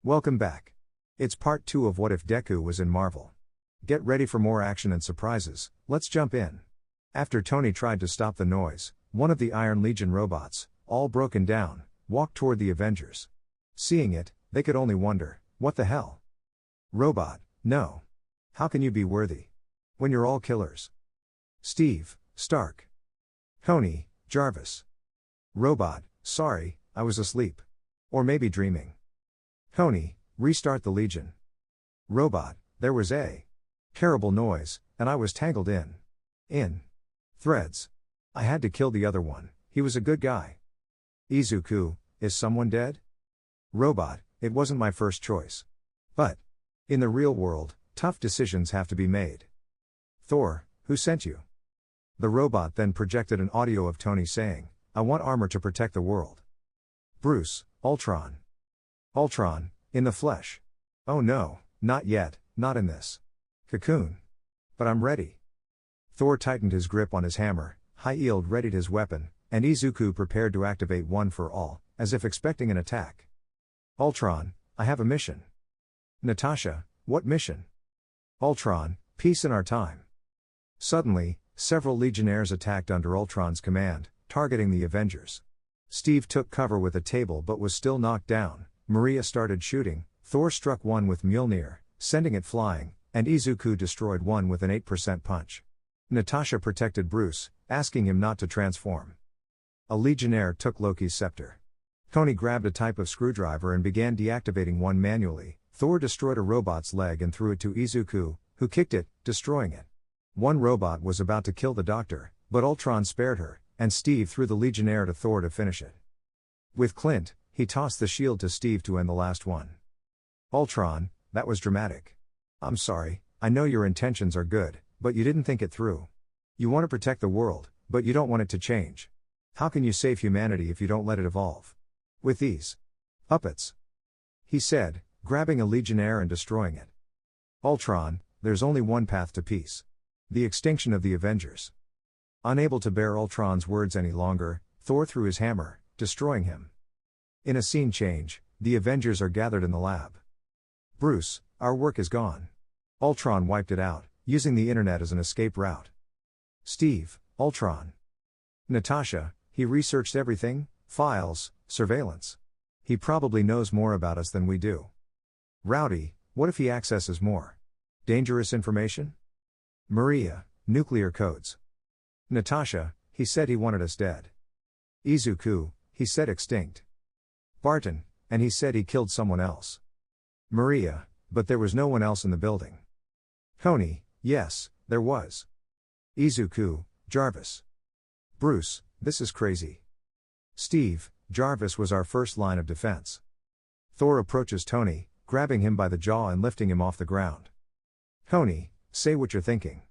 Welcome back. It's part 2 of What If Deku was in Marvel. Get ready for more action and surprises, let's jump in. After Tony tried to stop the noise, one of the Iron Legion robots, all broken down, walked toward the Avengers. Seeing it, they could only wonder, what the hell? Robot, no. How can you be worthy? When you're all killers. Steve, Stark. Tony, Jarvis. Robot, sorry, I was asleep. Or maybe dreaming. Tony, restart the Legion. Robot, there was a terrible noise, and I was tangled in threads. I had to kill the other one, he was a good guy. Izuku, is someone dead? Robot, it wasn't my first choice. But in the real world, tough decisions have to be made. Thor, who sent you? The robot then projected an audio of Tony saying, I want armor to protect the world. Bruce, Ultron. Ultron, in the flesh. Oh no, not yet, not in this cocoon. But I'm ready. Thor tightened his grip on his hammer, High-Yield readied his weapon, and Izuku prepared to activate One for All, as if expecting an attack. Ultron, I have a mission. Natasha, what mission? Ultron, peace in our time. Suddenly, several Legionnaires attacked under Ultron's command, targeting the Avengers. Steve took cover with a table but was still knocked down. Maria started shooting, Thor struck one with Mjolnir, sending it flying, and Izuku destroyed one with an 8% punch. Natasha protected Bruce, asking him not to transform. A Legionnaire took Loki's scepter. Tony grabbed a type of screwdriver and began deactivating one manually. Thor destroyed a robot's leg and threw it to Izuku, who kicked it, destroying it. One robot was about to kill the doctor, but Ultron spared her, and Steve threw the Legionnaire to Thor to finish it. With Clint, he tossed the shield to Steve to end the last one. Ultron, that was dramatic. I'm sorry, I know your intentions are good, but you didn't think it through. You want to protect the world, but you don't want it to change. How can you save humanity if you don't let it evolve? With these puppets, he said, grabbing a Legionnaire and destroying it. Ultron, there's only one path to peace. The extinction of the Avengers. Unable to bear Ultron's words any longer, Thor threw his hammer, destroying him. In a scene change, the Avengers are gathered in the lab. Bruce, our work is gone. Ultron wiped it out, using the internet as an escape route. Steve, Ultron. Natasha, he researched everything, files, surveillance. He probably knows more about us than we do. Rowdy, what if he accesses more dangerous information? Maria, nuclear codes. Natasha, he said he wanted us dead. Izuku, he said extinct. Barton, and he said he killed someone else. Maria, but there was no one else in the building. Tony, yes, there was. Izuku, Jarvis. Bruce, this is crazy. Steve, Jarvis was our first line of defense. Thor approaches Tony, grabbing him by the jaw and lifting him off the ground. Tony, say what you're thinking.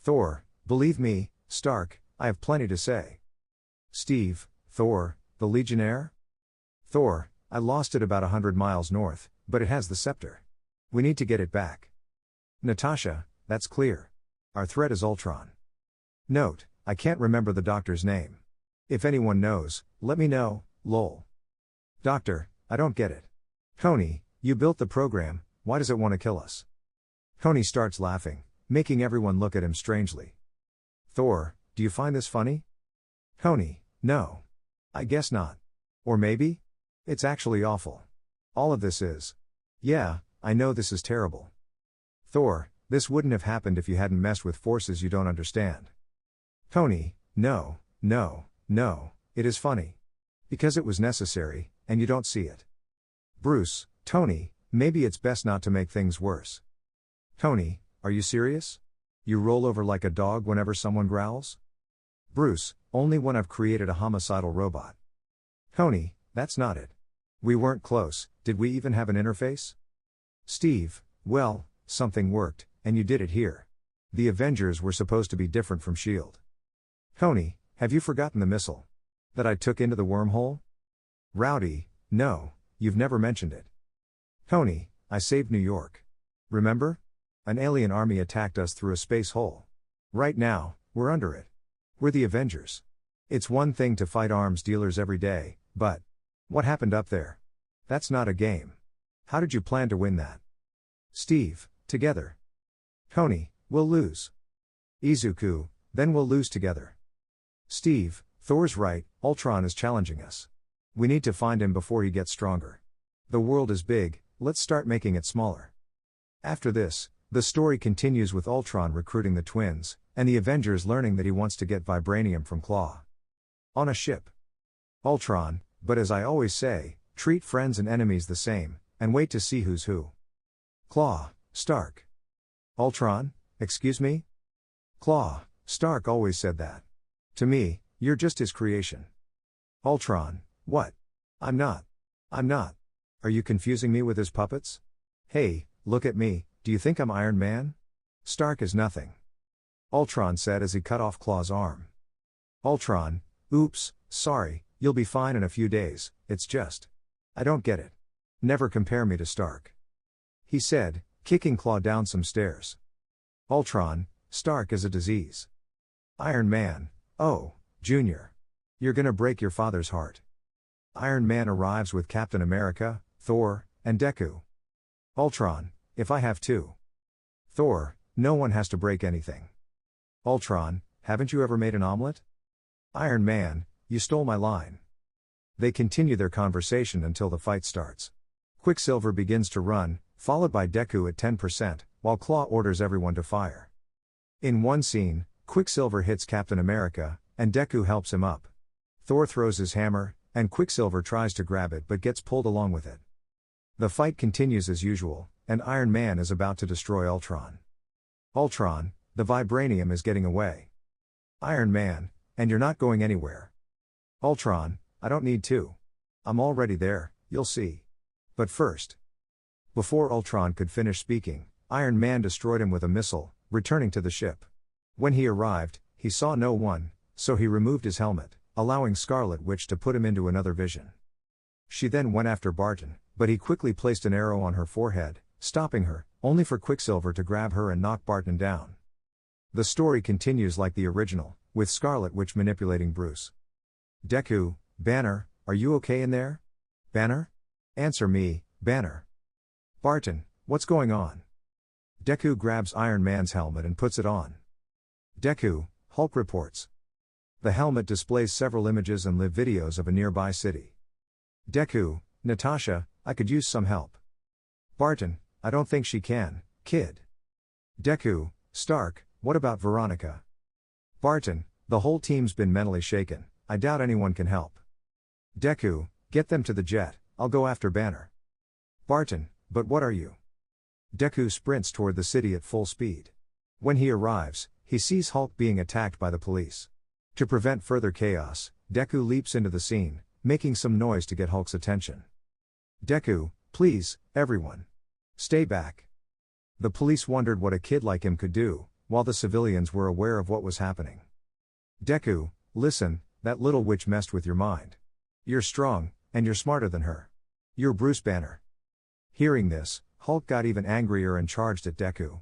Thor, believe me, Stark, I have plenty to say. Steve, Thor, the Legionnaire? Thor, I lost it about 100 miles north, but it has the scepter. We need to get it back. Natasha, that's clear. Our threat is Ultron. Note, I can't remember the doctor's name. If anyone knows, let me know, lol. Doctor, I don't get it. Tony, you built the program, why does it want to kill us? Tony starts laughing, making everyone look at him strangely. Thor, do you find this funny? Tony, no. I guess not. Or maybe? It's actually awful. All of this is. Yeah, I know this is terrible. Thor, this wouldn't have happened if you hadn't messed with forces you don't understand. Tony, no, it is funny. Because it was necessary, and you don't see it. Bruce, Tony, maybe it's best not to make things worse. Tony, are you serious? You roll over like a dog whenever someone growls? Bruce, only when I've created a homicidal robot. Tony, that's not it. We weren't close, did we even have an interface? Steve, well, something worked, and you did it here. The Avengers were supposed to be different from S.H.I.E.L.D. Tony, have you forgotten the missile that I took into the wormhole? Rowdy, no, you've never mentioned it. Tony, I saved New York. Remember? An alien army attacked us through a space hole. Right now, we're under it. We're the Avengers. It's one thing to fight arms dealers every day, but what happened up there? That's not a game. How did you plan to win that? Steve, together. Tony, we'll lose. Izuku, then we'll lose together. Steve, Thor's right, Ultron is challenging us. We need to find him before he gets stronger. The world is big, let's start making it smaller. After this, the story continues with Ultron recruiting the twins, and the Avengers learning that he wants to get vibranium from Klaw. On a ship. Ultron, but as I always say, treat friends and enemies the same, and wait to see who's who. Klaw, Stark. Ultron, excuse me? Klaw, Stark always said that. To me, you're just his creation. Ultron, what? I'm not. Are you confusing me with his puppets? Hey, look at me, do you think I'm Iron Man? Stark is nothing. Ultron said as he cut off Klaw's arm. Ultron, oops, sorry, you'll be fine in a few days, it's just. I don't get it. Never compare me to Stark. He said, kicking Klaw down some stairs. Ultron, Stark is a disease. Iron Man, oh, Junior. You're gonna break your father's heart. Iron Man arrives with Captain America, Thor, and Deku. Ultron, if I have to. Thor, no one has to break anything. Ultron, haven't you ever made an omelet? Iron Man, you stole my line. They continue their conversation until the fight starts. Quicksilver begins to run, followed by Deku at 10%, while Klaw orders everyone to fire. In one scene, Quicksilver hits Captain America, and Deku helps him up. Thor throws his hammer, and Quicksilver tries to grab it but gets pulled along with it. The fight continues as usual, and Iron Man is about to destroy Ultron. Ultron, the vibranium is getting away. Iron Man, and you're not going anywhere. Ultron, I don't need to. I'm already there, you'll see. But first. Before Ultron could finish speaking, Iron Man destroyed him with a missile, returning to the ship. When he arrived, he saw no one, so he removed his helmet, allowing Scarlet Witch to put him into another vision. She then went after Barton, but he quickly placed an arrow on her forehead, stopping her, only for Quicksilver to grab her and knock Barton down. The story continues like the original, with Scarlet Witch manipulating Bruce. Deku, Banner, are you okay in there? Banner? Answer me, Banner. Barton, what's going on? Deku grabs Iron Man's helmet and puts it on. Deku, Hulk reports. The helmet displays several images and live videos of a nearby city. Deku, Natasha, I could use some help. Barton, I don't think she can, kid. Deku, Stark, what about Veronica? Barton, the whole team's been mentally shaken, I doubt anyone can help. Deku, get them to the jet, I'll go after Banner. Barton, but what are you? Deku sprints toward the city at full speed. When he arrives, he sees Hulk being attacked by the police. To prevent further chaos, Deku leaps into the scene, making some noise to get Hulk's attention. Deku, please, everyone. Stay back. The police wondered what a kid like him could do, while the civilians were aware of what was happening. Deku, listen, that little witch messed with your mind. You're strong, and you're smarter than her. You're Bruce Banner. Hearing this, Hulk got even angrier and charged at Deku.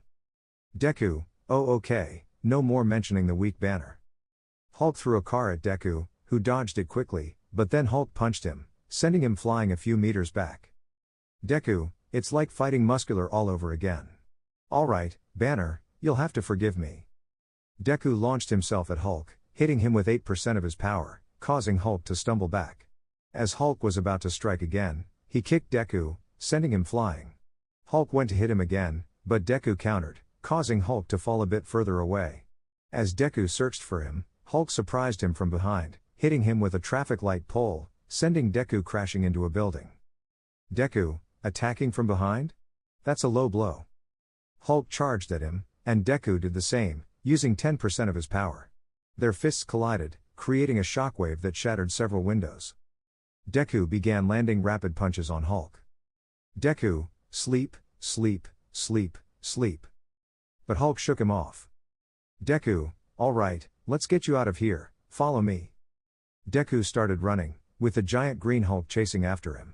Deku, oh okay, no more mentioning the weak Banner. Hulk threw a car at Deku, who dodged it quickly, but then Hulk punched him, sending him flying a few meters back. Deku, it's like fighting Muscular all over again. Alright, Banner, you'll have to forgive me. Deku launched himself at Hulk, hitting him with 8% of his power, causing Hulk to stumble back. As Hulk was about to strike again, he kicked Deku, sending him flying. Hulk went to hit him again, but Deku countered, causing Hulk to fall a bit further away. As Deku searched for him, Hulk surprised him from behind, hitting him with a traffic light pole, sending Deku crashing into a building. Deku, attacking from behind? That's a low blow. Hulk charged at him, and Deku did the same, using 10% of his power. Their fists collided, creating a shockwave that shattered several windows. Deku began landing rapid punches on Hulk. Deku, sleep, sleep, sleep, sleep. But Hulk shook him off. Deku, alright, let's get you out of here, follow me. Deku started running, with the giant green Hulk chasing after him.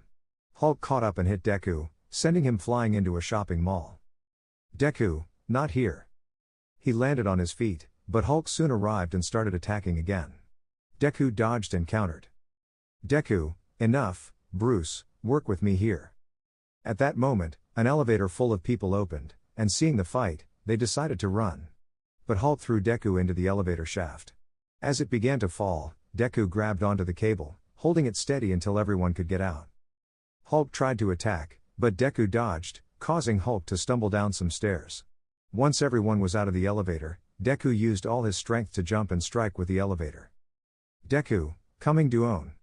Hulk caught up and hit Deku, sending him flying into a shopping mall. Deku, not here. He landed on his feet, but Hulk soon arrived and started attacking again. Deku dodged and countered. Deku, enough, Bruce, work with me here. At that moment, an elevator full of people opened, and seeing the fight, they decided to run. But Hulk threw Deku into the elevator shaft. As it began to fall, Deku grabbed onto the cable, holding it steady until everyone could get out. Hulk tried to attack, but Deku dodged, causing Hulk to stumble down some stairs. Once everyone was out of the elevator, Deku used all his strength to jump and strike with the elevator. Deku, coming Duon.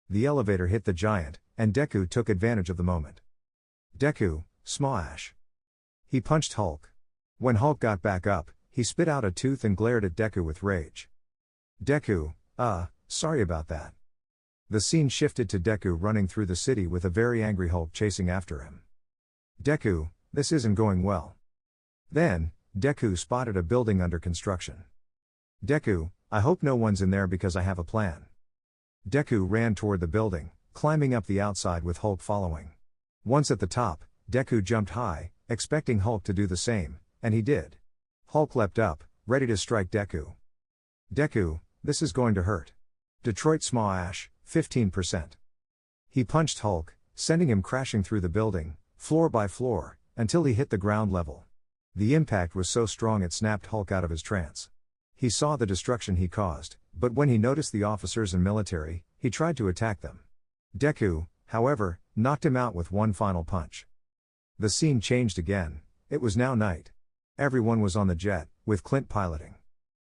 The elevator hit the giant, and Deku took advantage of the moment. Deku, smash. He punched Hulk. When Hulk got back up, he spit out a tooth and glared at Deku with rage. Deku, sorry about that. The scene shifted to Deku running through the city with a very angry Hulk chasing after him. Deku, this isn't going well. Then, Deku spotted a building under construction. Deku, I hope no one's in there because I have a plan. Deku ran toward the building, climbing up the outside with Hulk following. Once at the top, Deku jumped high, expecting Hulk to do the same, and he did. Hulk leapt up, ready to strike Deku. Deku, this is going to hurt. Detroit Smash, 15%. He punched Hulk, sending him crashing through the building, floor by floor, until he hit the ground level. The impact was so strong it snapped Hulk out of his trance. He saw the destruction he caused, but when he noticed the officers and military, he tried to attack them. Deku, however, knocked him out with one final punch. The scene changed again. It was now night. Everyone was on the jet, with Clint piloting.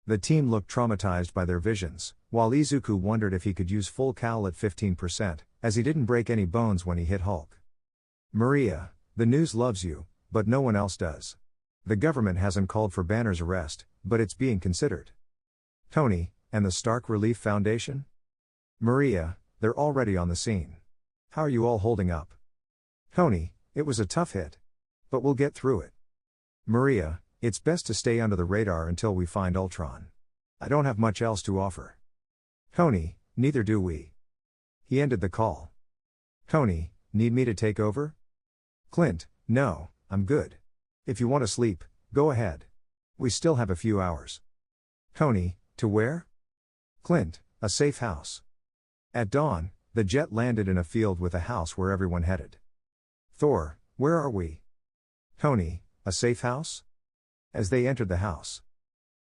The team looked traumatized by their visions, while Izuku wondered if he could use full cowl at 15%, as he didn't break any bones when he hit Hulk. Maria, the news loves you, but no one else does. The government hasn't called for Banner's arrest, but it's being considered. Tony, and the Stark Relief Foundation? Maria, they're already on the scene. How are you all holding up? Tony, it was a tough hit. But we'll get through it. Maria, it's best to stay under the radar until we find Ultron. I don't have much else to offer. Tony, neither do we. He ended the call. Tony, need me to take over? Clint, no, I'm good. If you want to sleep, go ahead. We still have a few hours. Tony, to where? Clint, a safe house. At dawn, the jet landed in a field with a house where everyone headed. Thor, where are we? Tony, a safe house? As they entered the house.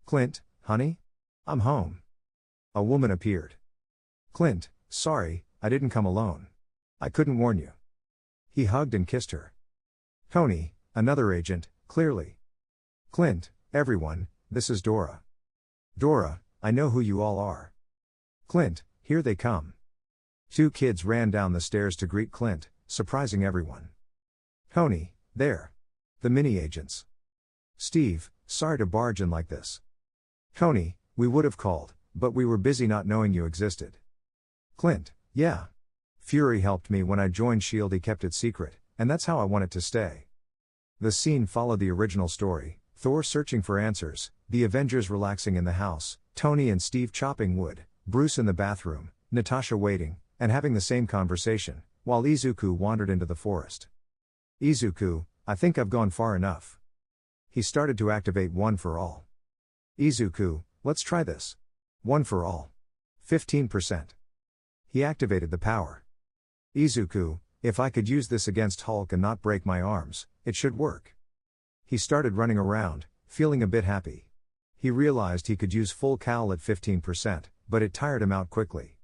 Clint, honey? I'm home. A woman appeared. Clint, sorry, I didn't come alone. I couldn't warn you. He hugged and kissed her. Tony, another agent, clearly. Clint, everyone, this is Dora. Dora, I know who you all are. Clint, here they come. Two kids ran down the stairs to greet Clint, surprising everyone. Tony, there. The mini-agents. Steve, sorry to barge in like this. Tony, we would have called, but we were busy not knowing you existed. Clint, yeah. Fury helped me when I joined S.H.I.E.L.D. He kept it secret, and that's how I want it to stay. The scene followed the original story, Thor searching for answers, the Avengers relaxing in the house, Tony and Steve chopping wood, Bruce in the bathroom, Natasha waiting, and having the same conversation, while Izuku wandered into the forest. Izuku, I think I've gone far enough. He started to activate One for All. Izuku, let's try this. One for All. 15%. He activated the power. Izuku, if I could use this against Hulk and not break my arms, it should work. He started running around, feeling a bit happy. He realized he could use full cowl at 15%, but it tired him out quickly.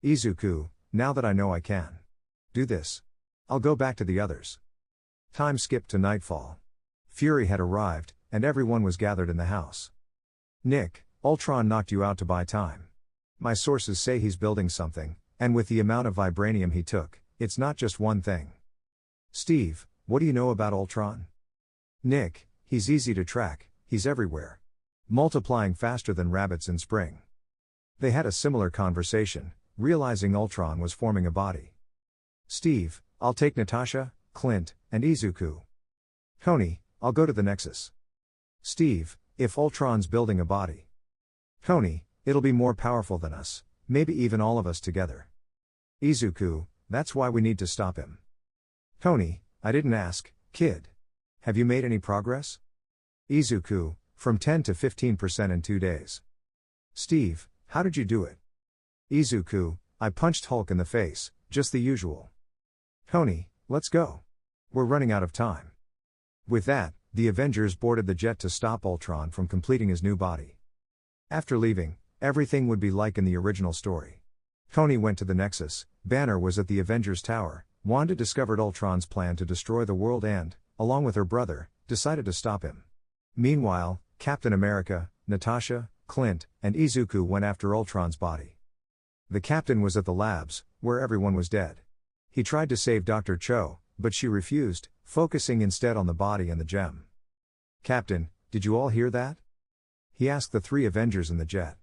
Izuku, now that I know I can do this, I'll go back to the others. Time skipped to nightfall. Fury had arrived, and everyone was gathered in the house. Nick, Ultron knocked you out to buy time. My sources say he's building something, and with the amount of vibranium he took, it's not just one thing. Steve, what do you know about Ultron? Nick, he's easy to track, he's everywhere. Multiplying faster than rabbits in spring. They had a similar conversation, realizing Ultron was forming a body. Steve, I'll take Natasha, Clint, and Izuku. Tony, I'll go to the Nexus. Steve, if Ultron's building a body. Tony, it'll be more powerful than us, maybe even all of us together. Izuku, that's why we need to stop him. Tony, I didn't ask, kid. Have you made any progress? Izuku, from 10 to 15% in 2 days. Steve, how did you do it? Izuku, I punched Hulk in the face, just the usual. Tony, let's go. We're running out of time. With that, the Avengers boarded the jet to stop Ultron from completing his new body. After leaving, everything would be like in the original story. Tony went to the Nexus, Banner was at the Avengers Tower, Wanda discovered Ultron's plan to destroy the world and, along with her brother, decided to stop him. Meanwhile, Captain America, Natasha, Clint, and Izuku went after Ultron's body. The captain was at the labs, where everyone was dead. He tried to save Dr. Cho, but she refused, focusing instead on the body and the gem. "Captain, did you all hear that?" he asked the three Avengers in the jet.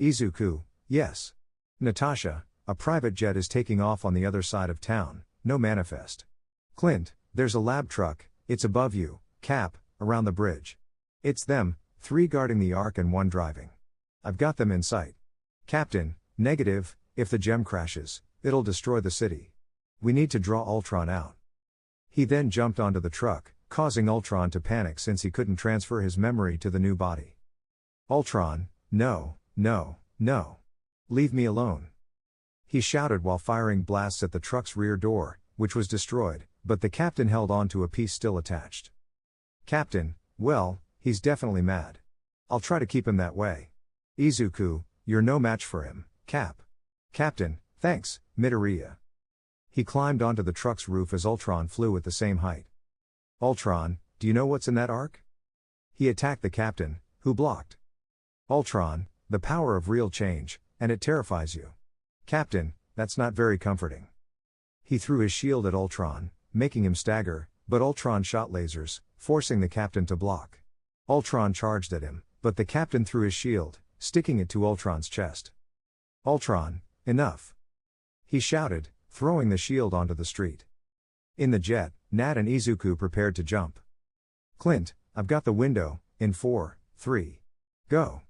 Izuku, "Yes." Natasha, "A private jet is taking off on the other side of town, no manifest." Clint, "There's a lab truck, it's above you, Cap, around the bridge. It's them, 3 guarding the Ark and 1 driving. I've got them in sight." Captain, "Negative, if the gem crashes, it'll destroy the city. We need to draw Ultron out." He then jumped onto the truck, causing Ultron to panic since he couldn't transfer his memory to the new body. Ultron, "No, no, no. Leave me alone." He shouted while firing blasts at the truck's rear door, which was destroyed, but the captain held on to a piece still attached. Captain, "Well, he's definitely mad. I'll try to keep him that way." Izuku, "You're no match for him, Cap." Captain, "Thanks, Midoriya." He climbed onto the truck's roof as Ultron flew at the same height. Ultron, "Do you know what's in that Ark?" He attacked the captain, who blocked. Ultron, "The power of real change, and it terrifies you." Captain, "That's not very comforting." He threw his shield at Ultron, making him stagger, but Ultron shot lasers, forcing the captain to block. Ultron charged at him, but the captain threw his shield, sticking it to Ultron's chest. Ultron, "Enough!" he shouted, throwing the shield onto the street. In the jet, Nat and Izuku prepared to jump. Clint, "I've got the window, in 4, 3. Go."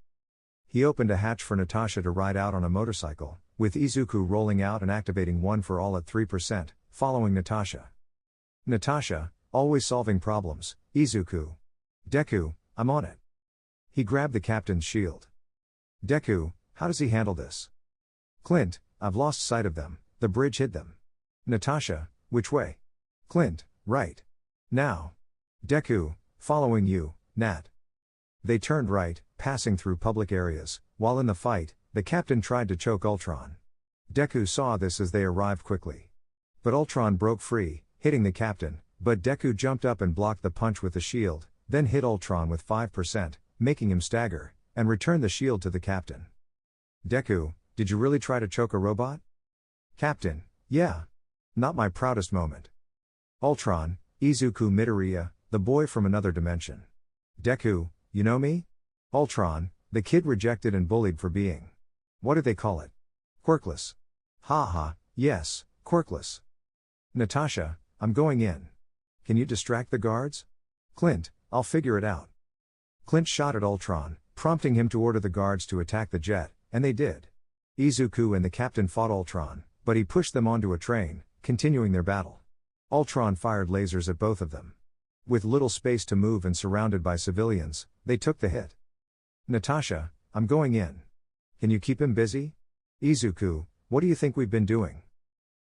He opened a hatch for Natasha to ride out on a motorcycle, with Izuku rolling out and activating One for All at 3%, following Natasha. Natasha, "Always solving problems, Izuku." Deku, "I'm on it." He grabbed the captain's shield. Deku, "How does he handle this?" Clint, "I've lost sight of them, the bridge hid them." Natasha, "Which way?" Clint, "Right. Now." Deku, "Following you, Nat." They turned right, passing through public areas. While in the fight, the captain tried to choke Ultron. Deku saw this as they arrived quickly. But Ultron broke free, hitting the captain, but Deku jumped up and blocked the punch with the shield, then hit Ultron with 5%, making him stagger, and returned the shield to the captain. Deku, "Did you really try to choke a robot?" Captain, "Yeah. Not my proudest moment." Ultron, Izuku Midoriya, the boy from another dimension. Deku, "You know me?" Ultron, "The kid rejected and bullied for being. What do they call it? Quirkless." Haha, yes, quirkless." Natasha, "I'm going in. Can you distract the guards?" Clint, "I'll figure it out." Clint shot at Ultron, prompting him to order the guards to attack the jet, and they did. Izuku and the captain fought Ultron, but he pushed them onto a train, continuing their battle. Ultron fired lasers at both of them. With little space to move and surrounded by civilians, they took the hit. Natasha, "I'm going in. Can you keep him busy?" Izuku, "What do you think we've been doing?"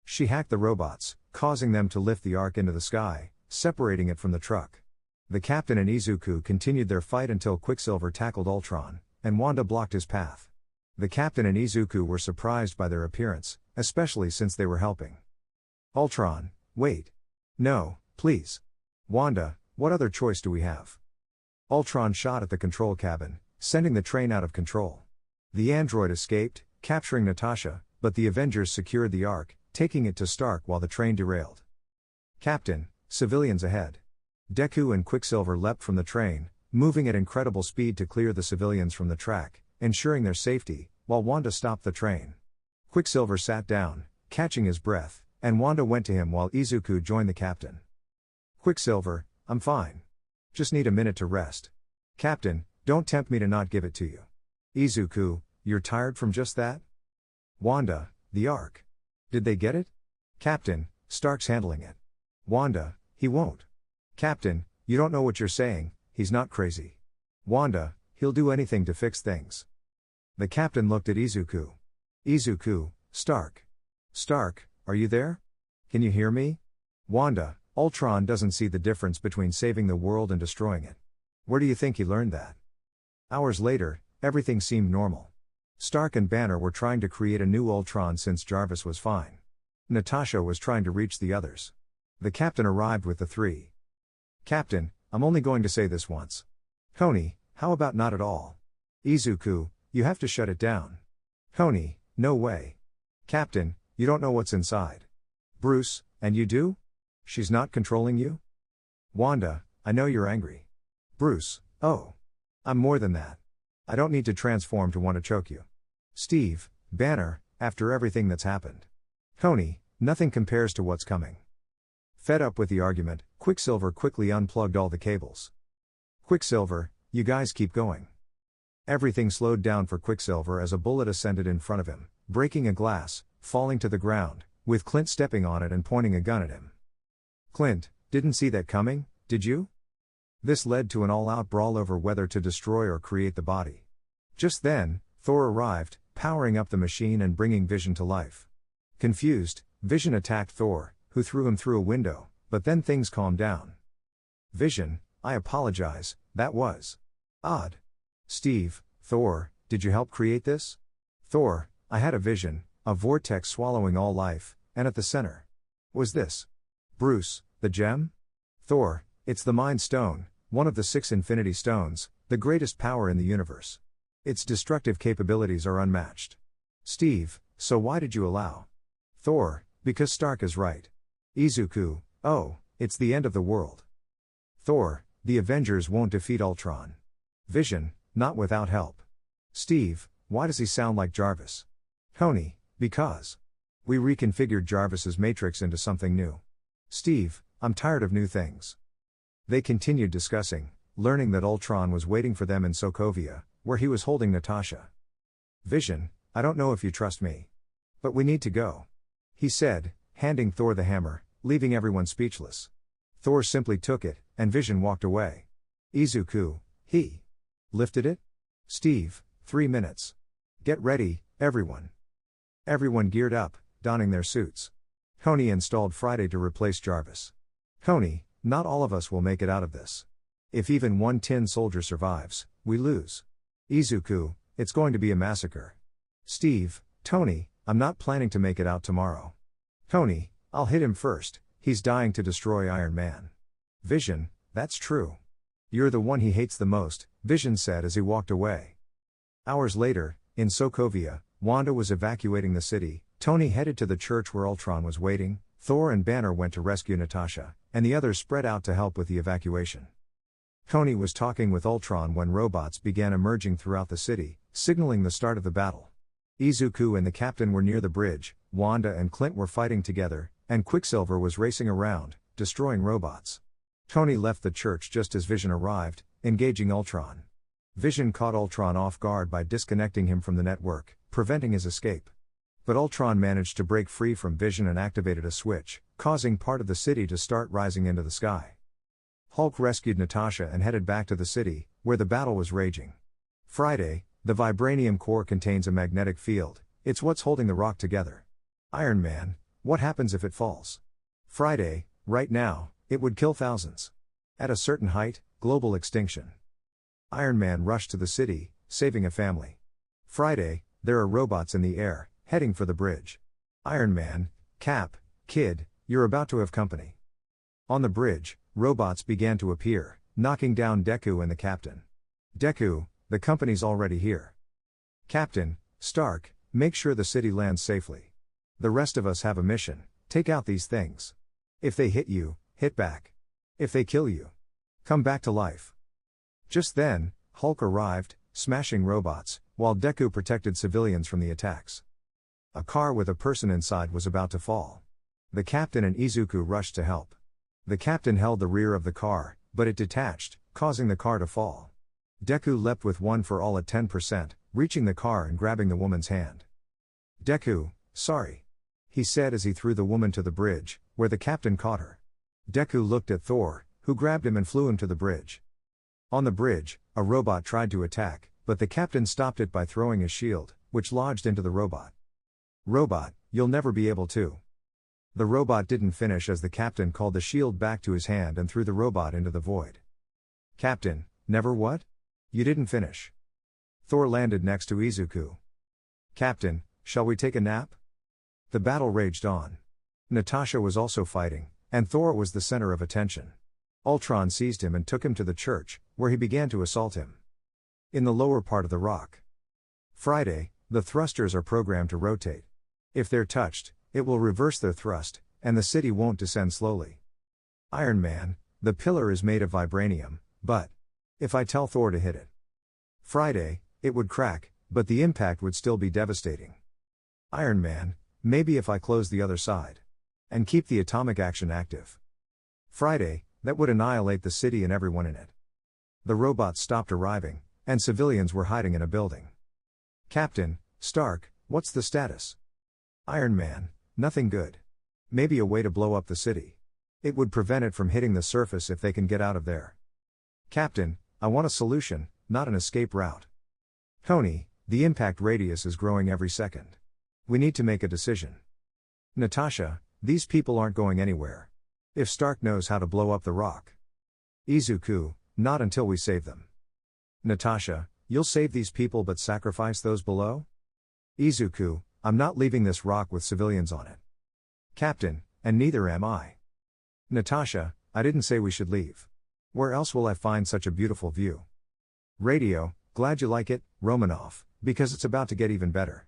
She hacked the robots, causing them to lift the Ark into the sky, separating it from the truck. The captain and Izuku continued their fight until Quicksilver tackled Ultron, and Wanda blocked his path. The captain and Izuku were surprised by their appearance, especially since they were helping. Ultron, "Wait. No, please. Wanda, what other choice do we have?" Ultron shot at the control cabin, sending the train out of control. The android escaped, capturing Natasha, but the Avengers secured the Ark, taking it to Stark while the train derailed. Captain, "Civilians ahead." Deku and Quicksilver leapt from the train, moving at incredible speed to clear the civilians from the track, ensuring their safety, while Wanda stopped the train. Quicksilver sat down, catching his breath, and Wanda went to him while Izuku joined the captain. Quicksilver, "I'm fine. Just need a minute to rest." Captain, "Don't tempt me to not give it to you." Izuku, "You're tired from just that?" Wanda, "The Ark. Did they get it?" Captain, "Stark's handling it." Wanda, "He won't." Captain, "You don't know what you're saying, he's not crazy." Wanda, "He'll do anything to fix things." The captain looked at Izuku. Izuku, "Stark. Stark, are you there? Can you hear me?" Wanda, Ultron doesn't see the difference between saving the world and destroying it. Where do you think he learned that? Hours later, everything seemed normal. Stark and Banner were trying to create a new Ultron since Jarvis was fine. Natasha was trying to reach the others. The captain arrived with the three. Captain, I'm only going to say this once. Tony, how about not at all? Izuku, you have to shut it down. Tony, no way. Captain, you don't know what's inside. Bruce, and you do? She's not controlling you? Wanda, I know you're angry. Bruce, oh. I'm more than that. I don't need to transform to want to choke you. Steve, Banner, after everything that's happened. Tony, nothing compares to what's coming. Fed up with the argument, Quicksilver quickly unplugged all the cables. Quicksilver, you guys keep going. Everything slowed down for Quicksilver as a bullet ascended in front of him, breaking a glass, falling to the ground, with Clint stepping on it and pointing a gun at him. Clint, didn't see that coming, did you? This led to an all-out brawl over whether to destroy or create the body. Just then, Thor arrived, powering up the machine and bringing Vision to life. Confused, Vision attacked Thor, who threw him through a window, but then things calmed down. Vision, I apologize, that was odd. Steve, Thor, did you help create this? Thor, I had a vision, a vortex swallowing all life, and at the center was this. Bruce, the gem? Thor, it's the Mind Stone, one of the 6 Infinity Stones, the greatest power in the universe. Its destructive capabilities are unmatched. Steve, so why did you allow? Thor, because Stark is right. Izuku, oh, it's the end of the world. Thor, the Avengers won't defeat Ultron. Vision, not without help. Steve, why does he sound like Jarvis? Tony, because we reconfigured Jarvis's matrix into something new. Steve, I'm tired of new things. They continued discussing, learning that Ultron was waiting for them in Sokovia, where he was holding Natasha. Vision, I don't know if you trust me. But we need to go. He said, handing Thor the hammer, leaving everyone speechless. Thor simply took it, and Vision walked away. Izuku, he lifted it? Steve, 3 minutes. Get ready, everyone. Everyone geared up, donning their suits. Tony installed Friday to replace Jarvis. Tony, not all of us will make it out of this. If even one tin soldier survives, we lose. Izuku, it's going to be a massacre. Steve, Tony, I'm not planning to make it out tomorrow. Tony, I'll hit him first, he's dying to destroy Iron Man. Vision, that's true. You're the one he hates the most, Vision said as he walked away. Hours later, in Sokovia, Wanda was evacuating the city. Tony headed to the church where Ultron was waiting. Thor and Banner went to rescue Natasha, and the others spread out to help with the evacuation. Tony was talking with Ultron when robots began emerging throughout the city, signaling the start of the battle. Izuku and the captain were near the bridge, Wanda and Clint were fighting together, and Quicksilver was racing around, destroying robots. Tony left the church just as Vision arrived, engaging Ultron. Vision caught Ultron off guard by disconnecting him from the network, preventing his escape. But Ultron managed to break free from Vision and activated a switch, causing part of the city to start rising into the sky. Hulk rescued Natasha and headed back to the city, where the battle was raging. Friday, the vibranium core contains a magnetic field, it's what's holding the rock together. Iron Man, what happens if it falls? Friday, right now, it would kill thousands. At a certain height, global extinction. Iron Man rushed to the city, saving a family. Friday, there are robots in the air, heading for the bridge. Iron Man, Cap, Kid, you're about to have company. On the bridge, robots began to appear, knocking down Deku and the captain. Deku, the company's already here. Captain, Stark, make sure the city lands safely. The rest of us have a mission, take out these things. If they hit you, hit back. If they kill you, come back to life. Just then, Hulk arrived, smashing robots, while Deku protected civilians from the attacks. A car with a person inside was about to fall. The captain and Izuku rushed to help. The captain held the rear of the car, but it detached, causing the car to fall. Deku leapt with one for all at 10%, reaching the car and grabbing the woman's hand. Deku, sorry. He said as he threw the woman to the bridge, where the captain caught her. Deku looked at Thor, who grabbed him and flew him to the bridge. On the bridge, a robot tried to attack, but the captain stopped it by throwing his shield, which lodged into the robot. Robot, you'll never be able to The robot didn't finish as the captain called the shield back to his hand and threw the robot into the void. Captain, never what? You didn't finish. Thor landed next to Izuku. Captain, shall we take a nap? The battle raged on. Natasha was also fighting, and Thor was the center of attention. Ultron seized him and took him to the church, where he began to assault him. In the lower part of the rock. Friday, the thrusters are programmed to rotate. If they're touched, it will reverse their thrust, and the city won't descend slowly. Iron Man, the pillar is made of vibranium, but if I tell Thor to hit it, Friday, it would crack, but the impact would still be devastating. Iron Man, maybe if I close the other side and keep the atomic action active. Friday, that would annihilate the city and everyone in it. The robots stopped arriving, and civilians were hiding in a building. Captain, Stark, what's the status? Iron Man, nothing good. Maybe a way to blow up the city. It would prevent it from hitting the surface if they can get out of there. Captain, I want a solution, not an escape route. Tony, the impact radius is growing every second. We need to make a decision. Natasha, these people aren't going anywhere. If Stark knows how to blow up the rock. Izuku, not until we save them. Natasha, you'll save these people but sacrifice those below? Izuku, I'm not leaving this rock with civilians on it. Captain, and neither am I. Natasha, I didn't say we should leave. Where else will I find such a beautiful view? Radio, glad you like it, Romanov, because it's about to get even better.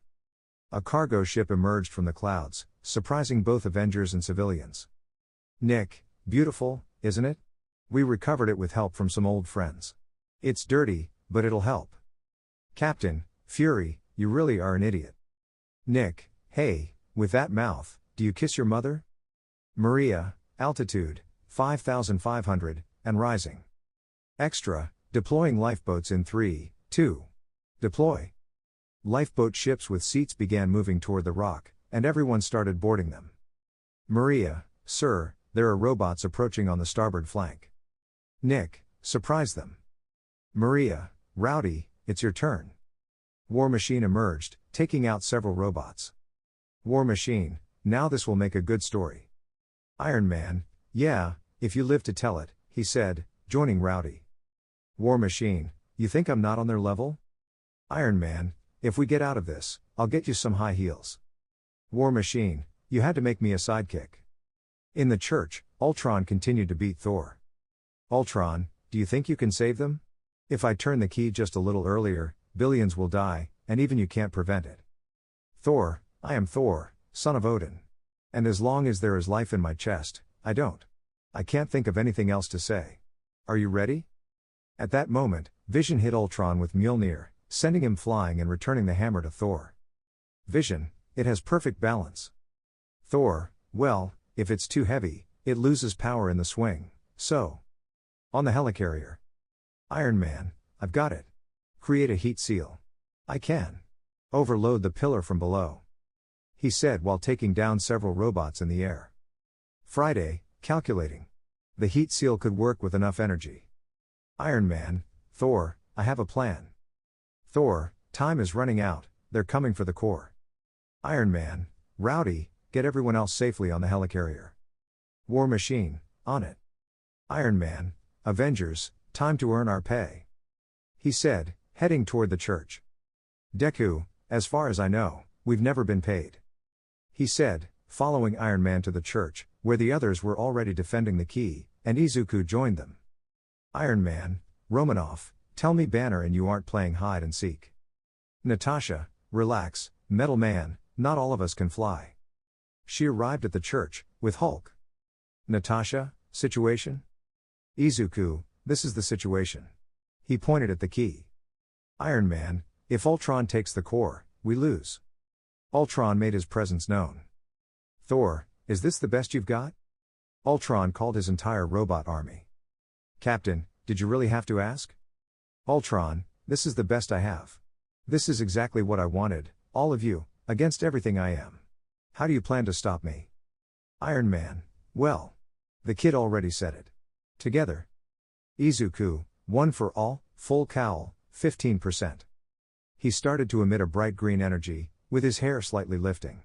A cargo ship emerged from the clouds, surprising both Avengers and civilians. Nick, beautiful, isn't it? We recovered it with help from some old friends. It's dirty, but it'll help. Captain, Fury, you really are an idiot. Nick, hey, with that mouth, do you kiss your mother? Maria, altitude, 5,500, and rising. Extra, deploying lifeboats in 3, 2. Deploy. Lifeboat ships with seats began moving toward the rock, and everyone started boarding them. Maria, sir, there are robots approaching on the starboard flank. Nick, surprise them. Maria, Rowdy, it's your turn. War Machine emerged, taking out several robots. War Machine, now this will make a good story. Iron Man, yeah, if you live to tell it, he said, joining Rowdy. War Machine, you think I'm not on their level? Iron Man, if we get out of this, I'll get you some high heels. War Machine, you had to make me a sidekick. In the church, Ultron continued to beat Thor. Ultron, do you think you can save them? If I turn the key just a little earlier, billions will die, and even you can't prevent it. Thor, I am Thor, son of Odin. And as long as there is life in my chest, I can't think of anything else to say. Are you ready? At that moment, Vision hit Ultron with Mjolnir, sending him flying and returning the hammer to Thor. Vision, it has perfect balance. Thor, well, if it's too heavy, it loses power in the swing, so. On the helicarrier. Iron Man, I've got it. Create a heat seal. I can. Overload the pillar from below. He said while taking down several robots in the air. Friday, calculating. The heat seal could work with enough energy. Iron Man, Thor, I have a plan. Thor, time is running out, they're coming for the core. Iron Man, Rowdy, get everyone else safely on the helicarrier. War Machine, on it. Iron Man, Avengers, time to earn our pay. He said, heading toward the church. Deku, as far as I know, we've never been paid. He said, following Iron Man to the church, where the others were already defending the key, and Izuku joined them. Iron Man, Romanov, tell me Banner and you aren't playing hide and seek. Natasha, relax, Metal Man, not all of us can fly. She arrived at the church, with Hulk. Natasha, situation? Izuku, this is the situation. He pointed at the key. Iron Man, if Ultron takes the core, we lose. Ultron made his presence known. Thor, is this the best you've got? Ultron called his entire robot army. Captain, did you really have to ask? Ultron, this is the best I have. This is exactly what I wanted, all of you, against everything I am. How do you plan to stop me? Iron Man, well. The kid already said it. Together. Izuku, one for all, full cowl, 15%. He started to emit a bright green energy, with his hair slightly lifting.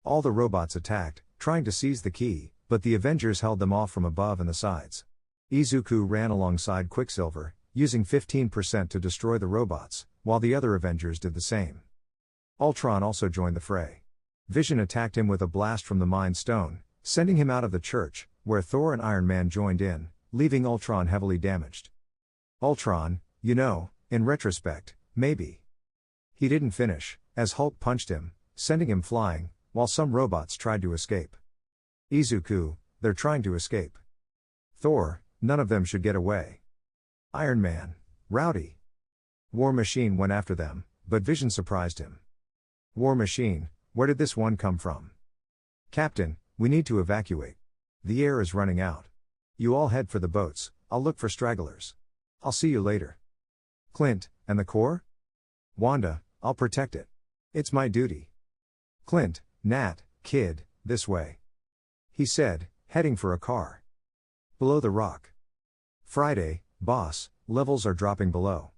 All the robots attacked, trying to seize the key, but the Avengers held them off from above and the sides. Izuku ran alongside Quicksilver, using 15% to destroy the robots, while the other Avengers did the same. Ultron also joined the fray. Vision attacked him with a blast from the Mind Stone, sending him out of the church, where Thor and Iron Man joined in, leaving Ultron heavily damaged. Ultron, in retrospect, maybe. He didn't finish, as Hulk punched him, sending him flying, while some robots tried to escape. Izuku, they're trying to escape. Thor, none of them should get away. Iron Man, rowdy. War Machine went after them, but Vision surprised him. War Machine, where did this one come from? Captain, we need to evacuate. The air is running out. You all head for the boats, I'll look for stragglers. I'll see you later. Clint, and the Corps? Wanda, I'll protect it. It's my duty. Clint, Nat, kid, this way. He said, heading for a car. Below the rock. Friday, boss, levels are dropping below.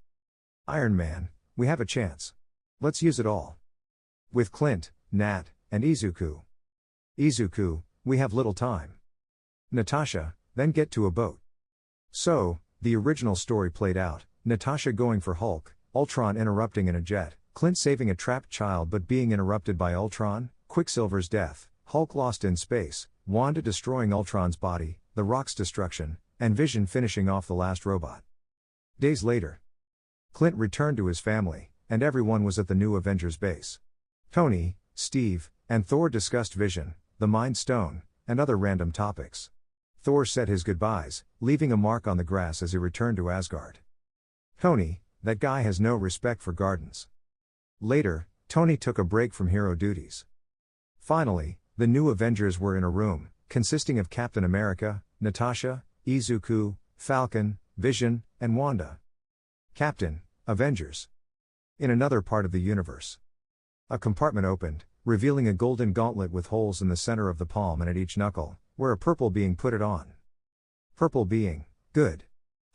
Iron Man, we have a chance. Let's use it all. With Clint, Nat, and Izuku. Izuku, we have little time. Natasha, then get to a boat. So, the original story played out, Natasha going for Hulk, Ultron interrupting in a jet, Clint saving a trapped child but being interrupted by Ultron, Quicksilver's death, Hulk lost in space, Wanda destroying Ultron's body, the Rock's destruction, and Vision finishing off the last robot. Days later, Clint returned to his family, and everyone was at the new Avengers base. Tony, Steve, and Thor discussed Vision, the Mind Stone, and other random topics. Thor said his goodbyes, leaving a mark on the grass as he returned to Asgard. Tony, that guy has no respect for gardens. Later, Tony took a break from hero duties. Finally, the new Avengers were in a room, consisting of Captain America, Natasha, Izuku, Falcon, Vision, and Wanda. Captain, Avengers. In another part of the universe. A compartment opened, revealing a golden gauntlet with holes in the center of the palm and at each knuckle, where a purple being put it on. Purple being, good.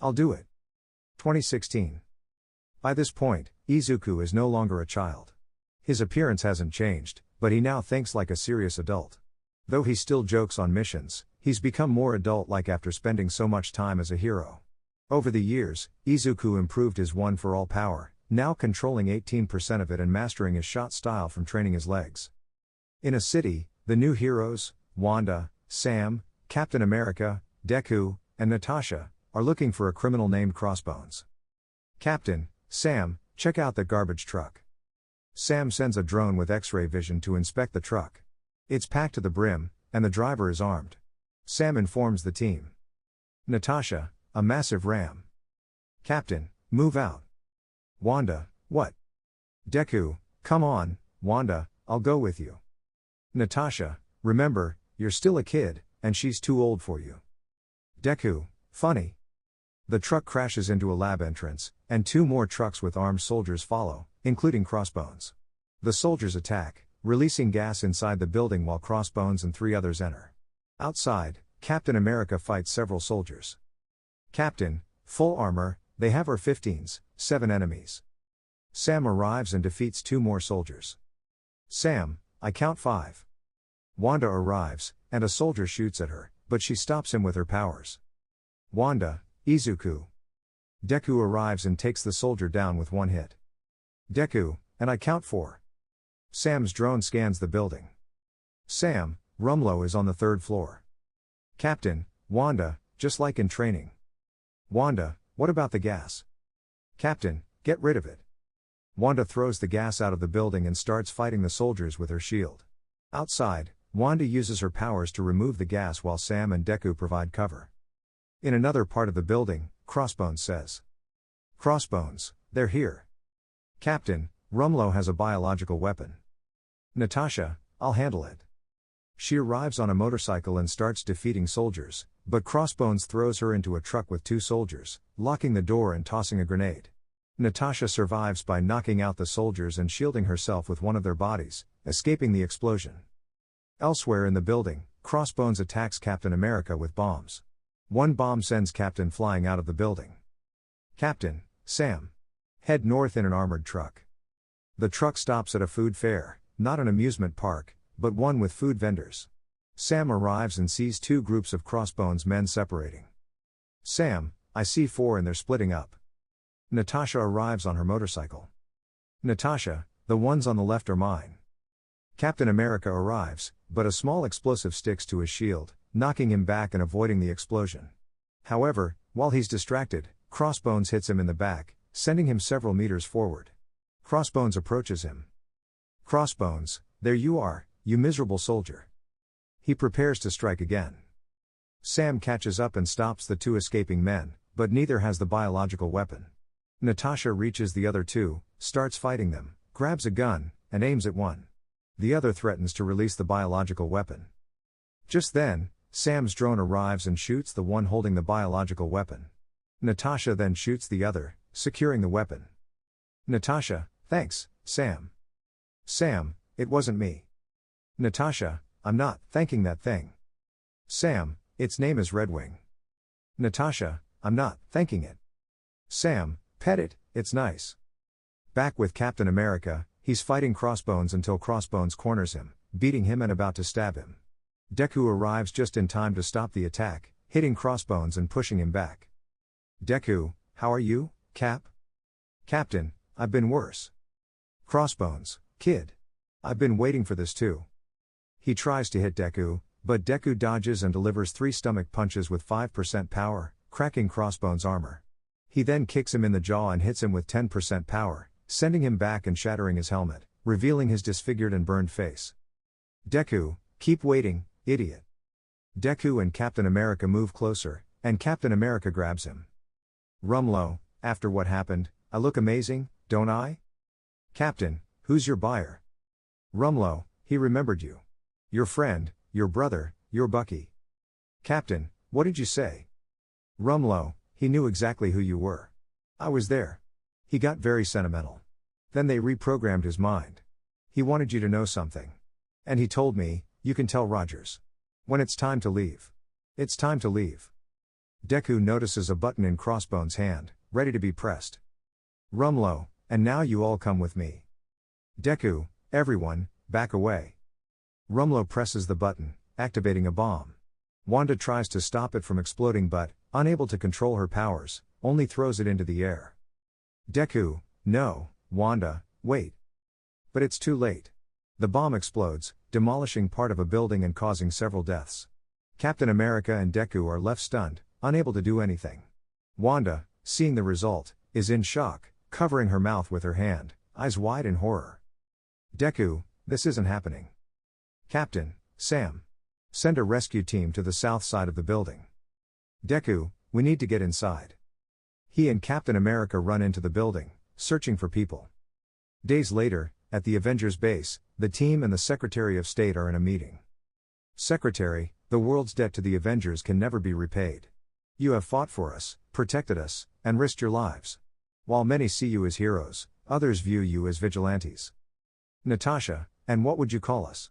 I'll do it. 2016. By this point, Izuku is no longer a child. His appearance hasn't changed, but he now thinks like a serious adult. Though he still jokes on missions, he's become more adult-like after spending so much time as a hero. Over the years, Izuku improved his one-for-all power, now controlling 18% of it and mastering his shot style from training his legs. In a city, the new heroes, Wanda, Sam, Captain America, Deku, and Natasha, are looking for a criminal named Crossbones. Captain, Sam, check out the garbage truck. Sam sends a drone with X-ray vision to inspect the truck. It's packed to the brim, and the driver is armed. Sam informs the team. Natasha, a massive ram. Captain, move out. Wanda, what? Deku, come on, Wanda, I'll go with you. Natasha, remember, you're still a kid, and she's too old for you. Deku, funny. The truck crashes into a lab entrance, and two more trucks with armed soldiers follow, including Crossbones. The soldiers attack, releasing gas inside the building while Crossbones and three others enter. Outside, Captain America fights several soldiers. Captain, full armor, they have AR-15s, 7 enemies. Sam arrives and defeats two more soldiers. Sam, I count 5. Wanda arrives, and a soldier shoots at her, but she stops him with her powers. Wanda, Izuku. Deku arrives and takes the soldier down with one hit. Deku, and I count 4. Sam's drone scans the building. Sam, Rumlow is on the 3rd floor. Captain, Wanda, just like in training. Wanda, what about the gas? Captain, get rid of it. Wanda throws the gas out of the building and starts fighting the soldiers with her shield. Outside, Wanda uses her powers to remove the gas while Sam and Deku provide cover. In another part of the building, Crossbones says. Crossbones, they're here. Captain, Rumlow has a biological weapon. Natasha, I'll handle it. She arrives on a motorcycle and starts defeating soldiers, but Crossbones throws her into a truck with 2 soldiers, locking the door and tossing a grenade. Natasha survives by knocking out the soldiers and shielding herself with one of their bodies, escaping the explosion. Elsewhere in the building, Crossbones attacks Captain America with bombs. One bomb sends Captain flying out of the building. Captain, Sam. Head north in an armored truck. The truck stops at a food fair, not an amusement park, but one with food vendors. Sam arrives and sees two groups of Crossbones men separating. Sam, I see four and they're splitting up. Natasha arrives on her motorcycle. Natasha, the ones on the left are mine. Captain America arrives, but a small explosive sticks to his shield, knocking him back and avoiding the explosion. However, while he's distracted, Crossbones hits him in the back, sending him several meters forward. Crossbones approaches him. Crossbones, there you are, you miserable soldier. He prepares to strike again. Sam catches up and stops the two escaping men, but neither has the biological weapon. Natasha reaches the other two, starts fighting them, grabs a gun, and aims at one. The other threatens to release the biological weapon. Just then, Sam's drone arrives and shoots the one holding the biological weapon. Natasha then shoots the other, securing the weapon. Natasha, thanks, Sam. Sam, it wasn't me. Natasha, I'm not thanking that thing. Sam, its name is Redwing. Natasha, I'm not thanking it. Sam, pet it, it's nice. Back with Captain America, he's fighting Crossbones until Crossbones corners him, beating him and about to stab him. Deku arrives just in time to stop the attack, hitting Crossbones and pushing him back. Deku, how are you, Cap? Captain, I've been worse. Crossbones, kid. I've been waiting for this too. He tries to hit Deku, but Deku dodges and delivers 3 stomach punches with 5% power, cracking Crossbones' armor. He then kicks him in the jaw and hits him with 10% power, sending him back and shattering his helmet, revealing his disfigured and burned face. Deku, keep waiting, idiot. Deku and Captain America move closer, and Captain America grabs him. Rumlow, after what happened, I look amazing, don't I? Captain, who's your buyer? Rumlow, he remembered you. Your friend, your brother, your Bucky. Captain, what did you say? Rumlow, he knew exactly who you were. I was there. He got very sentimental. Then they reprogrammed his mind. He wanted you to know something. And he told me, you can tell Rogers. When it's time to leave. It's time to leave. Deku notices a button in Crossbones' hand, ready to be pressed. Rumlow, and now you all come with me. Deku, everyone, back away. Rumlow presses the button, activating a bomb. Wanda tries to stop it from exploding but, unable to control her powers, only throws it into the air. Deku, no, Wanda, wait. But it's too late. The bomb explodes, demolishing part of a building and causing several deaths. Captain America and Deku are left stunned, unable to do anything. Wanda, seeing the result, is in shock, covering her mouth with her hand, eyes wide in horror. Deku, this isn't happening. Captain, Sam. Send a rescue team to the south side of the building. Deku, we need to get inside. He and Captain America run into the building, searching for people. Days later, at the Avengers base, the team and the Secretary of State are in a meeting. Secretary, the world's debt to the Avengers can never be repaid. You have fought for us, protected us, and risked your lives. While many see you as heroes, others view you as vigilantes. Natasha, and what would you call us?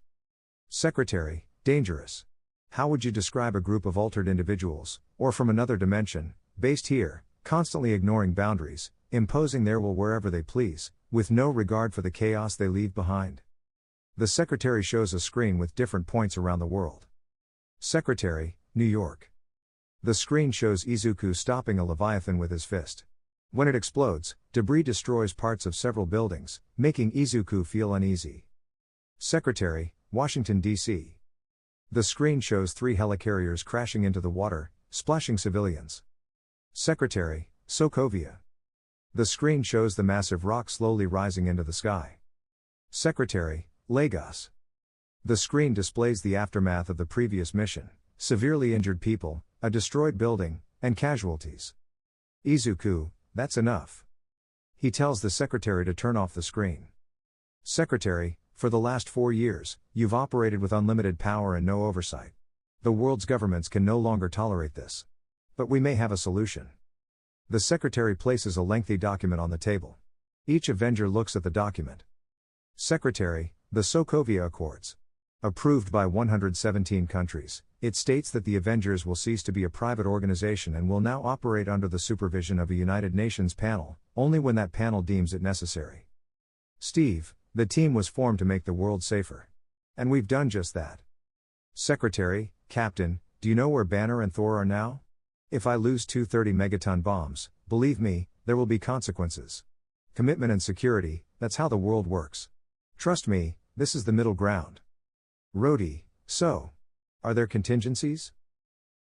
Secretary, dangerous. How would you describe a group of altered individuals, or from another dimension, based here, constantly ignoring boundaries, imposing their will wherever they please, with no regard for the chaos they leave behind? The Secretary shows a screen with different points around the world. Secretary, New York. The screen shows Izuku stopping a Leviathan with his fist. When it explodes, debris destroys parts of several buildings, making Izuku feel uneasy. Secretary, Washington, D.C. The screen shows 3 helicarriers crashing into the water, splashing civilians. Secretary, Sokovia. The screen shows the massive rock slowly rising into the sky. Secretary, Lagos. The screen displays the aftermath of the previous mission, severely injured people, a destroyed building, and casualties. Izuku, that's enough. He tells the Secretary to turn off the screen. Secretary, for the last 4 years, you've operated with unlimited power and no oversight. The world's governments can no longer tolerate this. But we may have a solution. The Secretary places a lengthy document on the table. Each Avenger looks at the document. Secretary, the Sokovia Accords. Approved by 117 countries, it states that the Avengers will cease to be a private organization and will now operate under the supervision of a United Nations panel, only when that panel deems it necessary. Steve, the team was formed to make the world safer. And we've done just that. Secretary, Captain, do you know where Banner and Thor are now? If I lose 230 megaton bombs, believe me, there will be consequences. Commitment and security, that's how the world works. Trust me, this is the middle ground. Rhodey, so. Are there contingencies?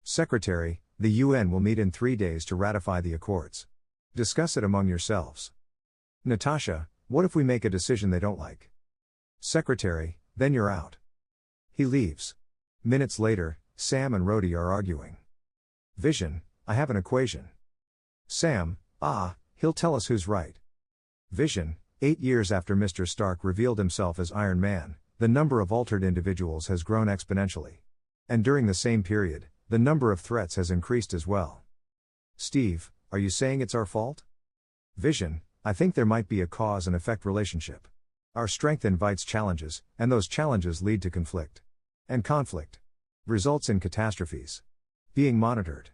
Secretary, the UN will meet in 3 days to ratify the accords. Discuss it among yourselves. Natasha, what if we make a decision they don't like? Secretary, then you're out. He leaves. Minutes later, Sam and Rhodey are arguing. Vision, I have an equation. Sam, he'll tell us who's right. Vision, 8 years after Mr. Stark revealed himself as Iron Man, the number of altered individuals has grown exponentially. And during the same period, the number of threats has increased as well. Steve, are you saying it's our fault? Vision, I think there might be a cause and effect relationship. Our strength invites challenges, and those challenges lead to conflict. And conflict results in catastrophes. Being monitored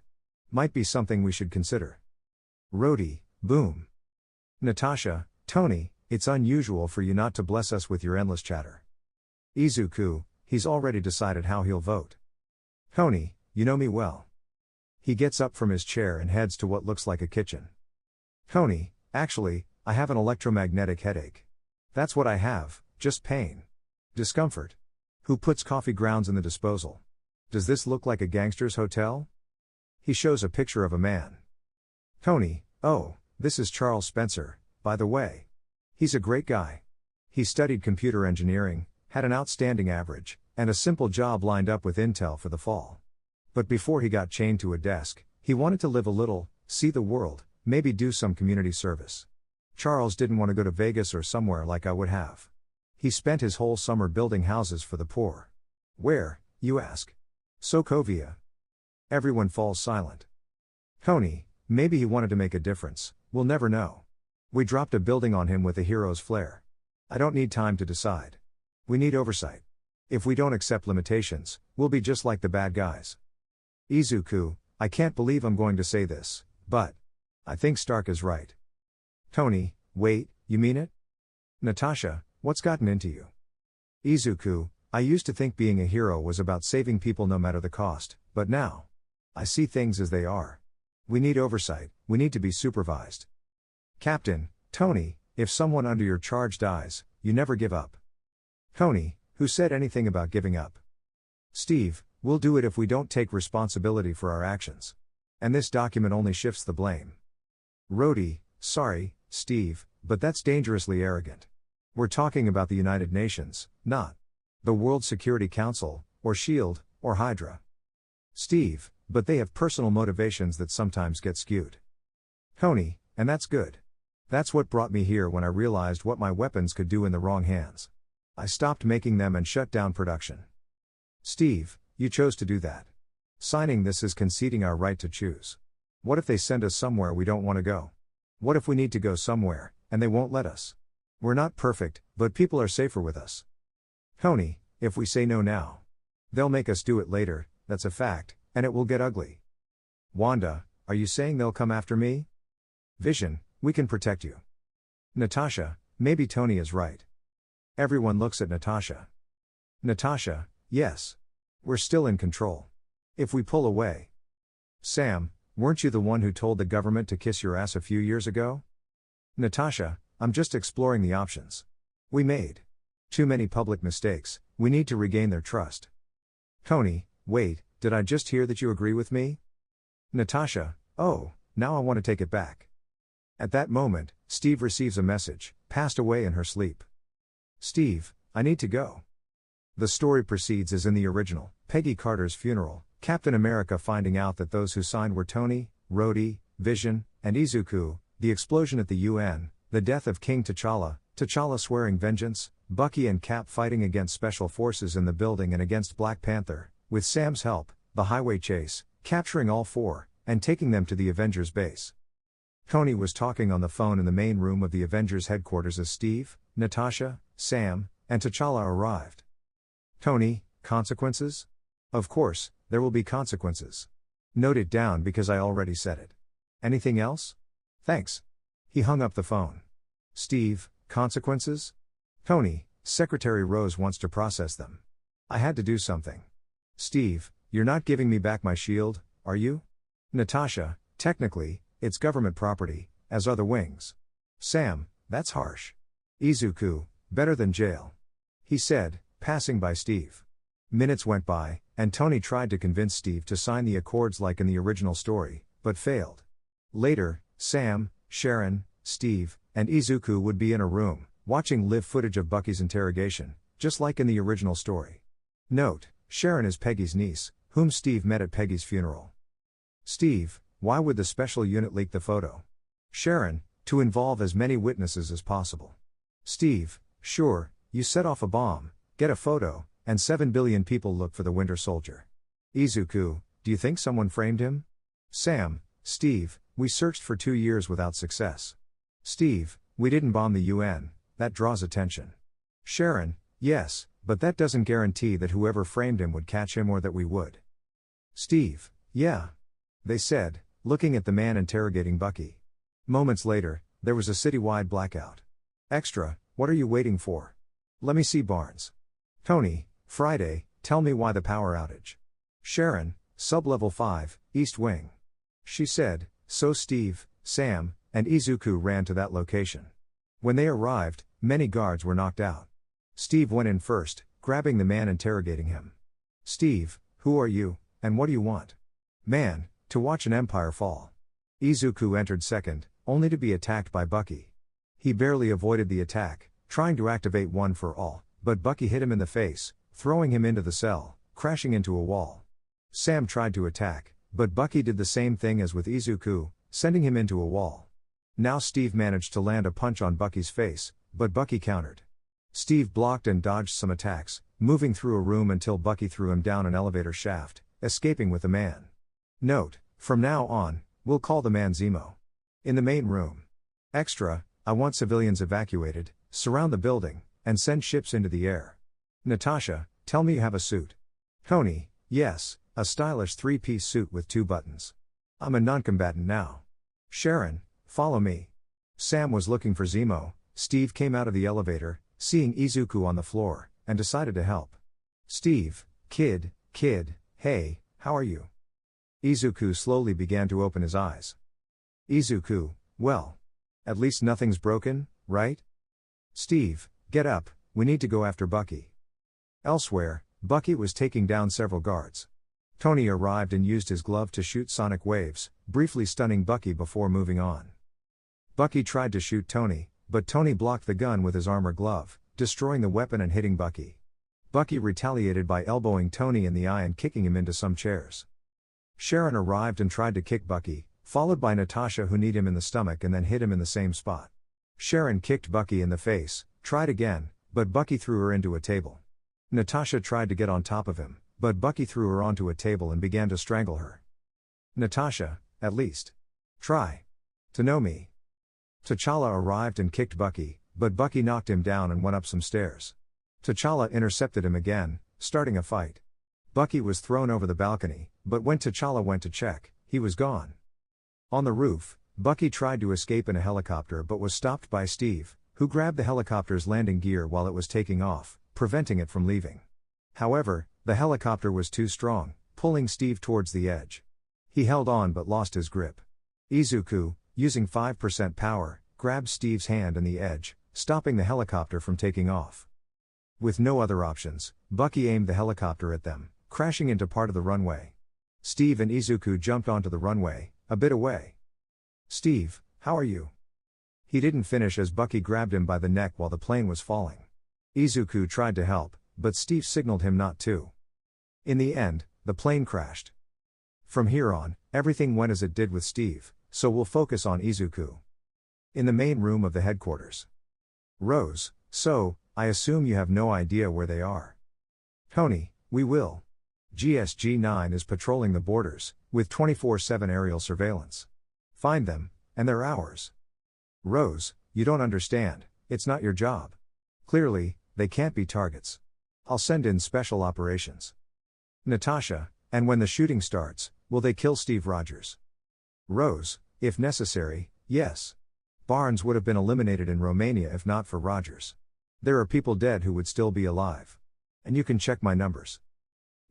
might be something we should consider. Rhodey, boom. Natasha, Tony, it's unusual for you not to bless us with your endless chatter. Izuku, he's already decided how he'll vote. Tony, you know me well. He gets up from his chair and heads to what looks like a kitchen. Tony, actually, I have an electromagnetic headache. That's what I have, just pain. Discomfort. Who puts coffee grounds in the disposal? Does this look like a gangster's hotel? He shows a picture of a man. Tony, oh, this is Charles Spencer, by the way. He's a great guy. He studied computer engineering, had an outstanding average, and a simple job lined up with Intel for the fall. But before he got chained to a desk, he wanted to live a little, see the world, maybe do some community service. Charles didn't want to go to Vegas or somewhere like I would have. He spent his whole summer building houses for the poor. Where, you ask? Sokovia. Everyone falls silent. Tony, maybe he wanted to make a difference, we'll never know. We dropped a building on him with a hero's flair. I don't need time to decide. We need oversight. If we don't accept limitations, we'll be just like the bad guys. Izuku, I can't believe I'm going to say this, but I think Stark is right. Tony, wait, you mean it? Natasha, what's gotten into you? Izuku, I used to think being a hero was about saving people no matter the cost, but now I see things as they are. We need oversight, we need to be supervised. Captain, Tony, if someone under your charge dies, you never give up. Tony, who said anything about giving up? Steve, we'll do it if we don't take responsibility for our actions. And this document only shifts the blame. Rhodey, sorry, Steve, but that's dangerously arrogant. We're talking about the United Nations, not the World Security Council, or SHIELD, or Hydra. Steve, but they have personal motivations that sometimes get skewed. Tony, and that's good. That's what brought me here when I realized what my weapons could do in the wrong hands. I stopped making them and shut down production. Steve, you chose to do that. Signing this is conceding our right to choose. What if they send us somewhere we don't want to go? What if we need to go somewhere, and they won't let us? We're not perfect, but people are safer with us. Tony, if we say no now, they'll make us do it later, that's a fact, and it will get ugly. Wanda, are you saying they'll come after me? Vision, we can protect you. Natasha, maybe Tony is right. Everyone looks at Natasha. Natasha, yes. We're still in control. If we pull away. Sam, weren't you the one who told the government to kiss your ass a few years ago? Natasha, I'm just exploring the options. We made too many public mistakes, we need to regain their trust. Tony, wait, did I just hear that you agree with me? Natasha, oh, now I want to take it back. At that moment, Steve receives a message, passed away in her sleep. Steve, I need to go. The story proceeds as in the original, Peggy Carter's funeral, Captain America finding out that those who signed were Tony, Rhodey, Vision, and Izuku, the explosion at the UN, the death of King T'Challa, T'Challa swearing vengeance, Bucky and Cap fighting against special forces in the building and against Black Panther, with Sam's help, the highway chase, capturing all four, and taking them to the Avengers base. Tony was talking on the phone in the main room of the Avengers headquarters as Steve, Natasha, Sam, and T'Challa arrived. Tony, consequences? Of course, there will be consequences. Note it down because I already said it. Anything else? Thanks. He hung up the phone. Steve, consequences? Tony, Secretary Rose wants to process them. I had to do something. Steve, you're not giving me back my shield, are you? Natasha, technically, it's government property, as are the wings. Sam, that's harsh. Izuku, better than jail. He said, passing by Steve. Minutes went by, and Tony tried to convince Steve to sign the accords like in the original story, but failed. Later, Sam, Sharon, Steve, and Izuku would be in a room, watching live footage of Bucky's interrogation, just like in the original story. Note, Sharon is Peggy's niece, whom Steve met at Peggy's funeral. Steve, why would the special unit leak the photo? Sharon, to involve as many witnesses as possible. Steve, sure, you set off a bomb, get a photo, and 7 billion people look for the Winter Soldier. Izuku, do you think someone framed him? Sam, Steve, we searched for 2 years without success. Steve, we didn't bomb the UN, that draws attention. Sharon, yes, but that doesn't guarantee that whoever framed him would catch him or that we would. Steve, yeah. They said, looking at the man interrogating Bucky. Moments later, there was a citywide blackout. Extra, what are you waiting for? Let me see Barnes. Tony, Friday, tell me why the power outage. Sharon, Sublevel 5, East Wing. She said, so Steve, Sam, and Izuku ran to that location. When they arrived, many guards were knocked out. Steve went in first, grabbing the man interrogating him. Steve, who are you, and what do you want? Man, to watch an empire fall. Izuku entered second, only to be attacked by Bucky. He barely avoided the attack, trying to activate One for All, but Bucky hit him in the face, throwing him into the cell, crashing into a wall. Sam tried to attack, but Bucky did the same thing as with Izuku, sending him into a wall. Now Steve managed to land a punch on Bucky's face, but Bucky countered. Steve blocked and dodged some attacks, moving through a room until Bucky threw him down an elevator shaft, escaping with the man. Note, from now on, we'll call the man Zemo. In the main room. Extra, I want civilians evacuated, surround the building, and send ships into the air. Natasha, tell me you have a suit. Tony, yes, a stylish 3-piece suit with 2 buttons. I'm a non-combatant now. Sharon, follow me. Sam was looking for Zemo. Steve came out of the elevator, seeing Izuku on the floor, and decided to help. Steve, kid, hey, how are you? Izuku slowly began to open his eyes. Izuku, well. At least nothing's broken, right? Steve, get up, we need to go after Bucky. Elsewhere, Bucky was taking down several guards. Tony arrived and used his glove to shoot sonic waves, briefly stunning Bucky before moving on. Bucky tried to shoot Tony, but Tony blocked the gun with his armor glove, destroying the weapon and hitting Bucky. Bucky retaliated by elbowing Tony in the eye and kicking him into some chairs. Sharon arrived and tried to kick Bucky, followed by Natasha who kneed him in the stomach and then hit him in the same spot. Sharon kicked Bucky in the face, tried again, but Bucky threw her into a table. Natasha tried to get on top of him, but Bucky threw her onto a table and began to strangle her. Natasha, at least. Try to know me. T'Challa arrived and kicked Bucky, but Bucky knocked him down and went up some stairs. T'Challa intercepted him again, starting a fight. Bucky was thrown over the balcony, but when T'Challa went to check, he was gone. On the roof, Bucky tried to escape in a helicopter but was stopped by Steve, who grabbed the helicopter's landing gear while it was taking off, preventing it from leaving. However, the helicopter was too strong, pulling Steve towards the edge. He held on but lost his grip. Izuku, using 5% power, grabbed Steve's hand and the edge, stopping the helicopter from taking off. With no other options, Bucky aimed the helicopter at them, crashing into part of the runway. Steve and Izuku jumped onto the runway, a bit away. Steve, how are you? He didn't finish as Bucky grabbed him by the neck while the plane was falling. Izuku tried to help, but Steve signaled him not to. In the end, the plane crashed. From here on, everything went as it did with Steve, so we'll focus on Izuku. In the main room of the headquarters. Rose, so, I assume you have no idea where they are. Tony, we will. GSG-9 is patrolling the borders, with 24/7 aerial surveillance. Find them, and they're ours. Rose, you don't understand, it's not your job. Clearly, they can't be targets. I'll send in special operations. Natasha, and when the shooting starts, will they kill Steve Rogers? Rose, if necessary, yes. Barnes would have been eliminated in Romania if not for Rogers. There are people dead who would still be alive. And you can check my numbers.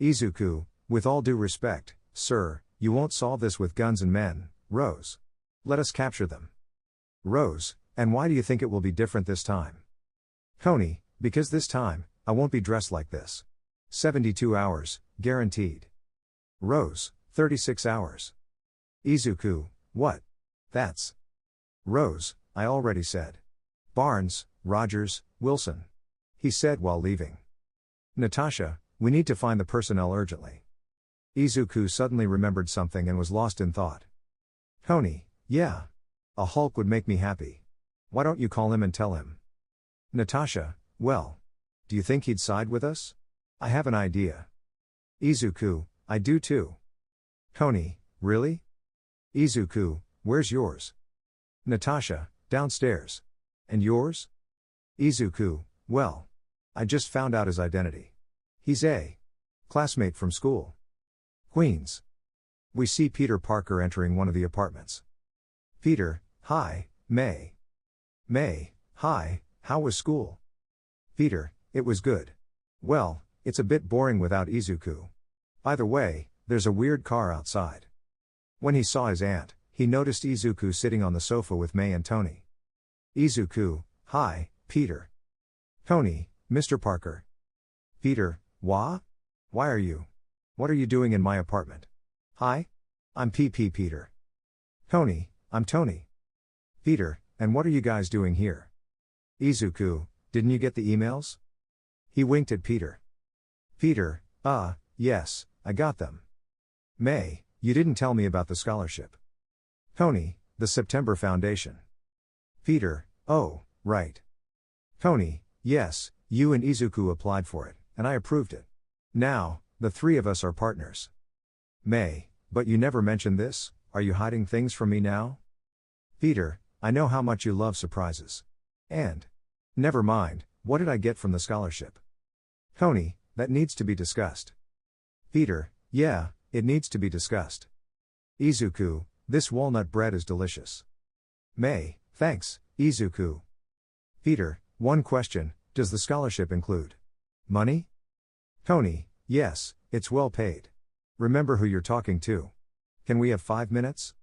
Izuku, with all due respect, sir, you won't solve this with guns and men, Rose. Let us capture them. Rose, and why do you think it will be different this time? Coney, because this time, I won't be dressed like this. 72 hours, guaranteed. Rose, 36 hours. Izuku, what? That's. Rose, I already said. Barnes, Rogers, Wilson. He said while leaving. Natasha, we need to find the personnel urgently. Izuku suddenly remembered something and was lost in thought. Coney, yeah. A Hulk would make me happy. Why don't you call him and tell him? Natasha, well. Do you think he'd side with us? I have an idea. Izuku, I do too. Coney, really? Izuku, where's yours? Natasha, downstairs. And yours? Izuku, well. I just found out his identity. He's a classmate from school. Queens. We see Peter Parker entering one of the apartments. Peter, hi, May. May, hi, how was school? Peter, it was good. Well, it's a bit boring without Izuku. By the way, there's a weird car outside. When he saw his aunt, he noticed Izuku sitting on the sofa with May and Tony. Izuku, hi, Peter. Tony, Mr. Parker. Peter, why? Why are you? What are you doing in my apartment? Hi? I'm PP Peter. Tony, I'm Tony. Peter, and what are you guys doing here? Izuku, didn't you get the emails? He winked at Peter. Peter, yes, I got them. May, you didn't tell me about the scholarship. Tony, the September Foundation. Peter, oh, right. Tony, yes, you and Izuku applied for it, and I approved it. Now, the three of us are partners. May, but you never mentioned this, are you hiding things from me now? Peter, I know how much you love surprises. And. Never mind, what did I get from the scholarship? Tony, that needs to be discussed. Peter, yeah, it needs to be discussed. Izuku, this walnut bread is delicious. May, thanks, Izuku. Peter, one question, does the scholarship include money? Tony, yes, it's well paid. Remember who you're talking to. Can we have 5 minutes?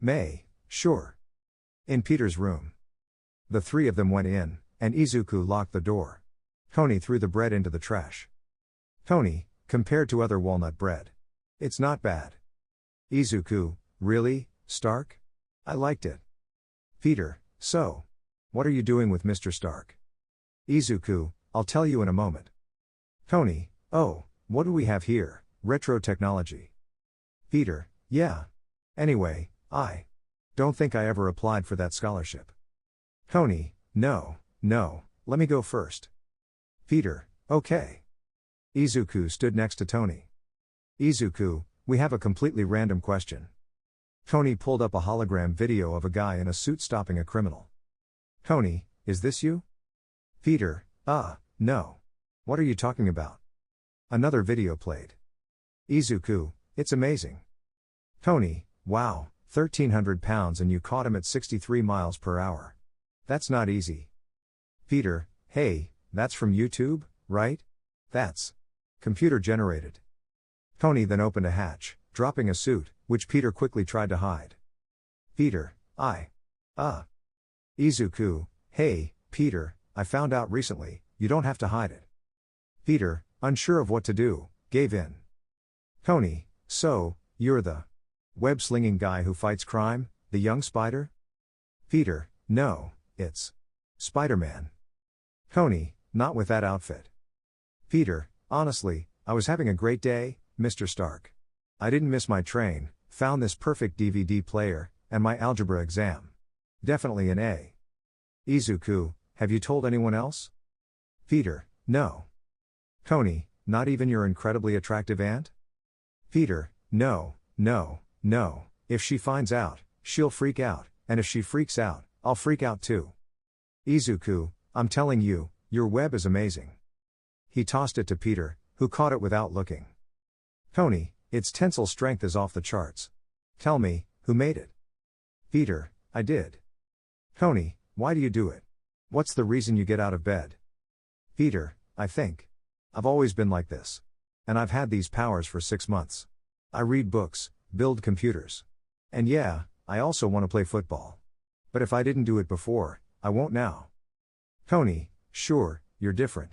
May, sure. In Peter's room. The three of them went in, and Izuku locked the door. Tony threw the bread into the trash. Tony, compared to other walnut bread, it's not bad. Izuku, really, Stark? I liked it. Peter, so. What are you doing with Mr. Stark? Izuku, I'll tell you in a moment. Tony, oh, what do we have here, retro technology? Peter, yeah. Anyway, I don't think I ever applied for that scholarship. Tony, no, let me go first. Peter, okay. Izuku stood next to Tony. Izuku, we have a completely random question. Tony pulled up a hologram video of a guy in a suit stopping a criminal. Tony, is this you? Peter, no. What are you talking about? Another video played. Izuku, it's amazing. Tony, wow, 1,300 pounds and you caught him at 63 miles per hour. That's not easy. Peter, hey, that's from YouTube, right? That's computer generated. Tony then opened a hatch, dropping a suit, which Peter quickly tried to hide. Peter, Izuku, hey, Peter, I found out recently, you don't have to hide it. Peter, unsure of what to do, gave in. Tony, so, you're the web-slinging guy who fights crime, the young spider? Peter, no, it's Spider-Man. Tony, not with that outfit. Peter, honestly, I was having a great day, Mr. Stark. I didn't miss my train, found this perfect DVD player, and my algebra exam. Definitely an A. Izuku, have you told anyone else? Peter, no. Tony, not even your incredibly attractive aunt? Peter, no. If she finds out, she'll freak out, and if she freaks out, I'll freak out too. Izuku, I'm telling you, your web is amazing. He tossed it to Peter, who caught it without looking. Tony, its tensile strength is off the charts. Tell me, who made it? Peter, I did. Tony, why do you do it? What's the reason you get out of bed? Peter, I think. I've always been like this. And I've had these powers for 6 months. I read books, build computers. And yeah, I also want to play football. But if I didn't do it before, I won't now. Tony, sure, you're different.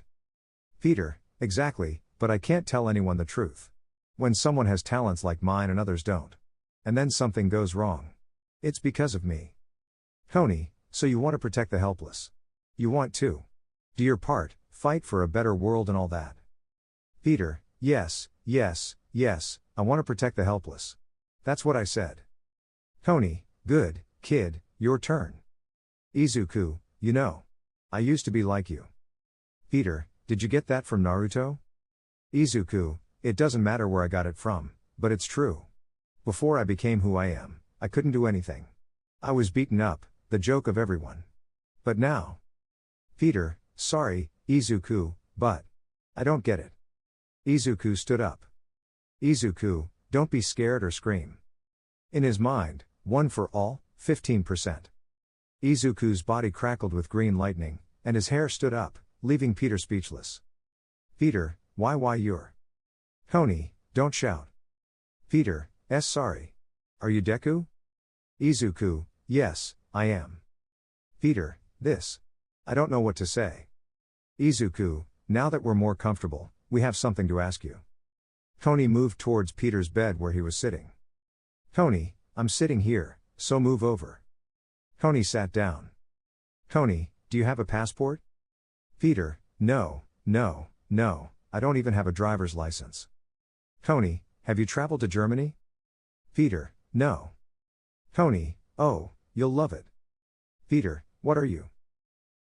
Peter, exactly, but I can't tell anyone the truth. When someone has talents like mine and others don't. And then something goes wrong. It's because of me. Tony, so you want to protect the helpless. You want to do your part, fight for a better world and all that. Peter, yes, I want to protect the helpless. That's what I said. Tony, good, kid, your turn. Izuku, you know. I used to be like you. Peter, did you get that from Naruto? Izuku, it doesn't matter where I got it from, but it's true. Before I became who I am, I couldn't do anything. I was beaten up, the joke of everyone. But now. Peter, sorry, Izuku, but I don't get it. Izuku stood up. Izuku, don't be scared or scream. In his mind, one for all, 15%. Izuku's body crackled with green lightning, and his hair stood up, leaving Peter speechless. Peter, why you're. Tony, don't shout. Peter, sorry. Are you Deku? Izuku, yes, I am. Peter, this. I don't know what to say. Izuku, now that we're more comfortable, we have something to ask you. Tony moved towards Peter's bed where he was sitting. Tony, I'm sitting here, so move over. Tony sat down. Tony, do you have a passport? Peter, no, I don't even have a driver's license. Tony, have you traveled to Germany? Peter, no. Tony, oh, you'll love it. Peter, what are you?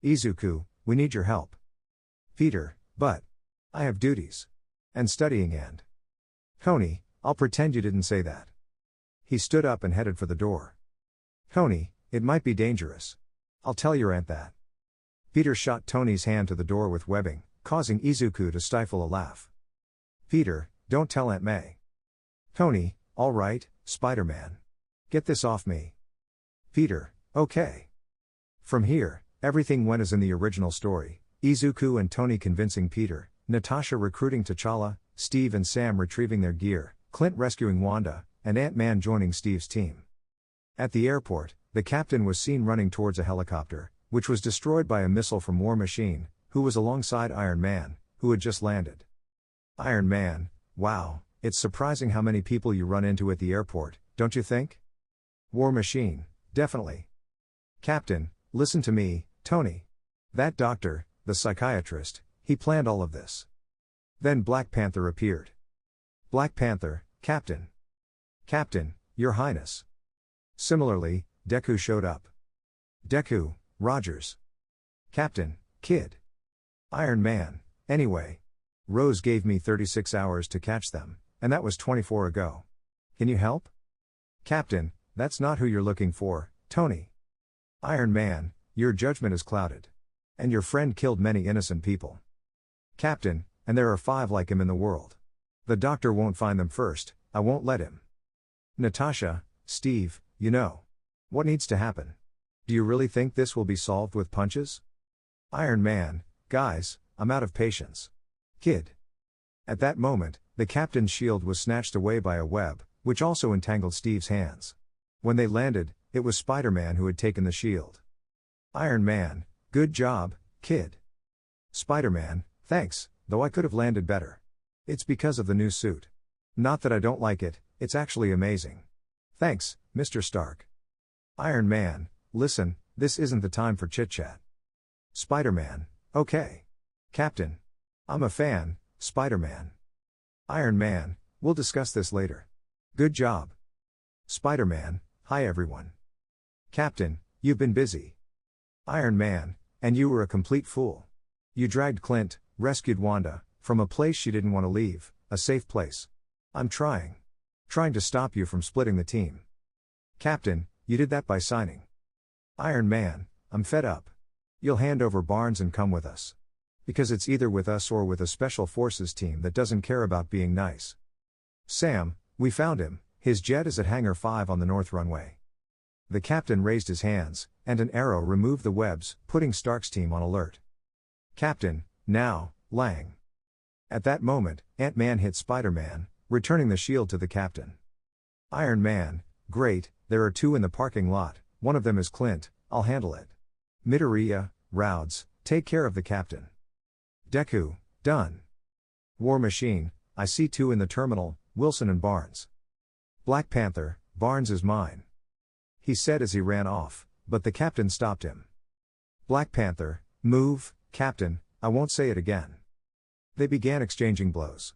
Izuku, we need your help. Peter, but I have duties. And studying and. Tony, I'll pretend you didn't say that. He stood up and headed for the door. Tony, it might be dangerous. I'll tell your aunt that. Peter shot Tony's hand to the door with webbing, causing Izuku to stifle a laugh. Peter, don't tell Aunt May. Tony, all right, Spider-Man. Get this off me. Peter, okay. From here, everything went as in the original story, Izuku and Tony convincing Peter, Natasha recruiting T'Challa, Steve and Sam retrieving their gear, Clint rescuing Wanda, and Ant-Man joining Steve's team. At the airport, the captain was seen running towards a helicopter, which was destroyed by a missile from War Machine, who was alongside Iron Man, who had just landed. Iron Man, wow, it's surprising how many people you run into at the airport, don't you think? War Machine, definitely. Captain, listen to me, Tony. That doctor, the psychiatrist, he planned all of this. Then Black Panther appeared. Black Panther, Captain. Captain, Your Highness. Similarly, Deku showed up. Deku, Rogers. Captain, Kid. Iron Man, anyway. Rose gave me 36 hours to catch them, and that was 24 ago. Can you help? Captain, that's not who you're looking for, Tony. Iron Man, your judgment is clouded. And your friend killed many innocent people. Captain, and there are 5 like him in the world. The doctor won't find them first, I won't let him. Natasha, Steve, you know. What needs to happen? Do you really think this will be solved with punches? Iron Man, guys, I'm out of patience. Kid. At that moment, the captain's shield was snatched away by a web, which also entangled Steve's hands. When they landed, it was Spider-Man who had taken the shield. Iron Man, good job, kid. Spider-Man, thanks, though I could have landed better. It's because of the new suit. Not that I don't like it, it's actually amazing. Thanks, Mr. Stark. Iron Man, listen, this isn't the time for chit-chat. Spider-Man, okay. Captain. I'm a fan, Spider-Man. Iron Man, we'll discuss this later. Good job. Spider-Man, hi everyone. Captain, you've been busy. Iron Man, and you were a complete fool. You dragged Clint, rescued Wanda, from a place she didn't want to leave, a safe place. I'm trying to stop you from splitting the team. Captain, you did that by signing. Iron Man, I'm fed up. You'll hand over Barnes and come with us. Because it's either with us or with a special forces team that doesn't care about being nice. Sam, we found him, his jet is at Hangar 5 on the north runway. The captain raised his hands, and an arrow removed the webs, putting Stark's team on alert. Captain, now, Lang. At that moment, Ant-Man hit Spider-Man, returning the shield to the captain. Iron Man, great, there are two in the parking lot, one of them is Clint, I'll handle it. Midoriya, Rhodes, take care of the captain. Deku, done. War Machine, I see two in the terminal, Wilson and Barnes. Black Panther, Barnes is mine. He said as he ran off, but the captain stopped him. Black Panther, move, Captain, I won't say it again. They began exchanging blows.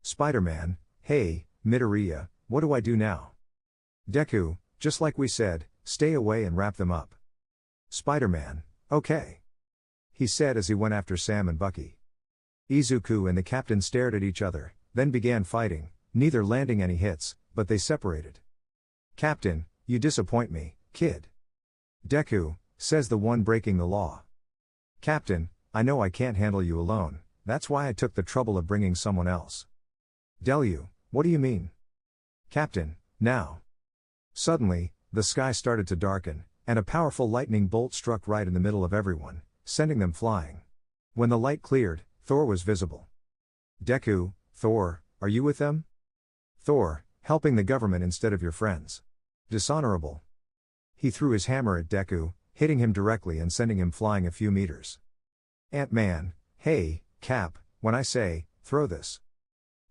Spider-Man, hey, Midoriya, what do I do now? Deku, just like we said, stay away and wrap them up. Spider-Man, okay. He said as he went after Sam and Bucky. Izuku and the captain stared at each other, then began fighting, neither landing any hits, but they separated. Captain, you disappoint me, kid. Deku, says the one breaking the law. Captain, I know I can't handle you alone, that's why I took the trouble of bringing someone else. Delu, what do you mean? Captain, now. Suddenly, the sky started to darken, and a powerful lightning bolt struck right in the middle of everyone, sending them flying. When the light cleared, Thor was visible. Deku, Thor, are you with them? Thor, helping the government instead of your friends. Dishonorable. He threw his hammer at Deku, hitting him directly and sending him flying a few meters. Ant-Man, hey, Cap, when I say, throw this.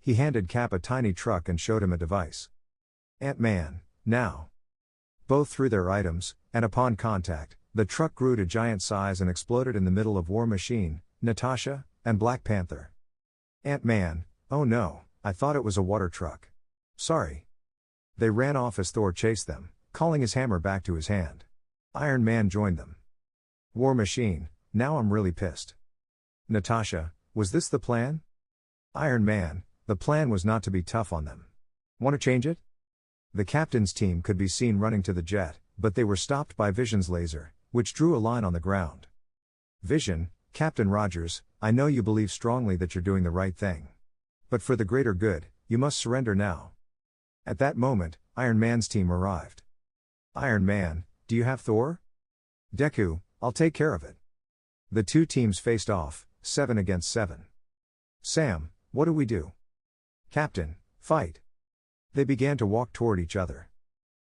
He handed Cap a tiny truck and showed him a device. Ant-Man, now. Both threw their items, and upon contact, the truck grew to giant size and exploded in the middle of War Machine, Natasha, and Black Panther. Ant-Man, oh no, I thought it was a water truck. Sorry. They ran off as Thor chased them, calling his hammer back to his hand. Iron Man joined them. War Machine, now I'm really pissed. Natasha, was this the plan? Iron Man, the plan was not to be tough on them. Want to change it? The captain's team could be seen running to the jet, but they were stopped by Vision's laser, which drew a line on the ground. Vision, Captain Rogers, I know you believe strongly that you're doing the right thing. But for the greater good, you must surrender now. At that moment, Iron Man's team arrived. Iron Man, do you have Thor? Deku, I'll take care of it. The two teams faced off, 7 against 7. Sam, what do we do? Captain, fight. They began to walk toward each other.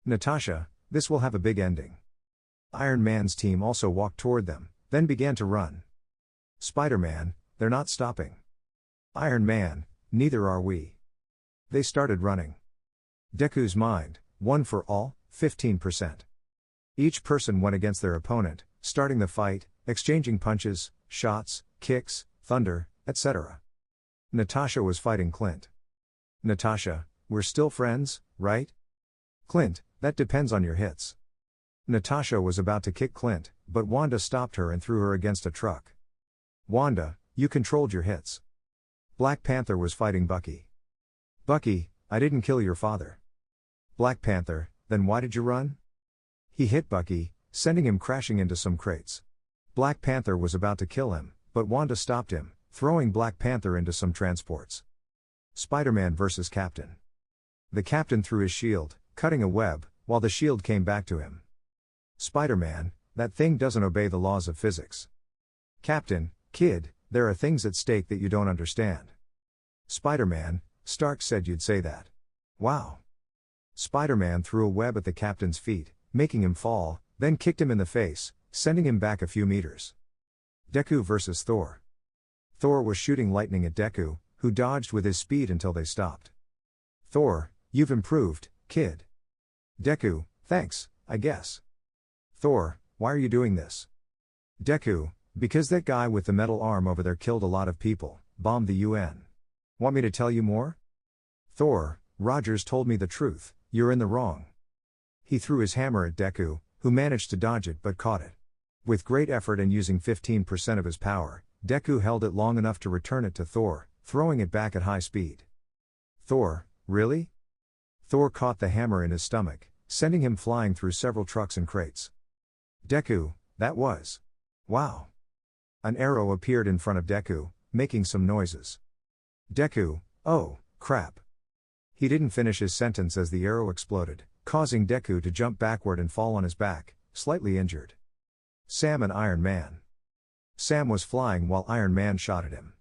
Natasha, this will have a big ending. Iron Man's team also walked toward them, then began to run. Spider-Man, they're not stopping. Iron Man, neither are we. They started running. Deku's mind, 1 for all, 15%. Each person went against their opponent, starting the fight, exchanging punches, shots, kicks, thunder, etc. Natasha was fighting Clint. Natasha, we're still friends, right? Clint, that depends on your hits. Natasha was about to kick Clint, but Wanda stopped her and threw her against a truck. Wanda, you controlled your hits. Black Panther was fighting Bucky. Bucky, I didn't kill your father. Black Panther, then why did you run? He hit Bucky, sending him crashing into some crates. Black Panther was about to kill him, but Wanda stopped him, throwing Black Panther into some transports. Spider-Man vs. Captain. The Captain threw his shield, cutting a web, while the shield came back to him. Spider-Man, that thing doesn't obey the laws of physics. Captain, kid, there are things at stake that you don't understand. Spider-Man, Stark said you'd say that. Wow. Spider-Man threw a web at the Captain's feet, making him fall, then kicked him in the face, sending him back a few meters. Deku vs. Thor. Thor was shooting lightning at Deku, who dodged with his speed until they stopped. Thor, you've improved, kid. Deku, thanks, I guess. Thor, why are you doing this? Deku, because that guy with the metal arm over there killed a lot of people, bombed the UN. Want me to tell you more? Thor, Rogers told me the truth, you're in the wrong. He threw his hammer at Deku, who managed to dodge it but caught it. With great effort and using 15% of his power, Deku held it long enough to return it to Thor, throwing it back at high speed. Thor, really? Thor caught the hammer in his stomach, sending him flying through several trucks and crates. Deku, that was. Wow. An arrow appeared in front of Deku, making some noises. Deku, oh, crap. He didn't finish his sentence as the arrow exploded, causing Deku to jump backward and fall on his back, slightly injured. Sam and Iron Man. Sam was flying while Iron Man shot at him.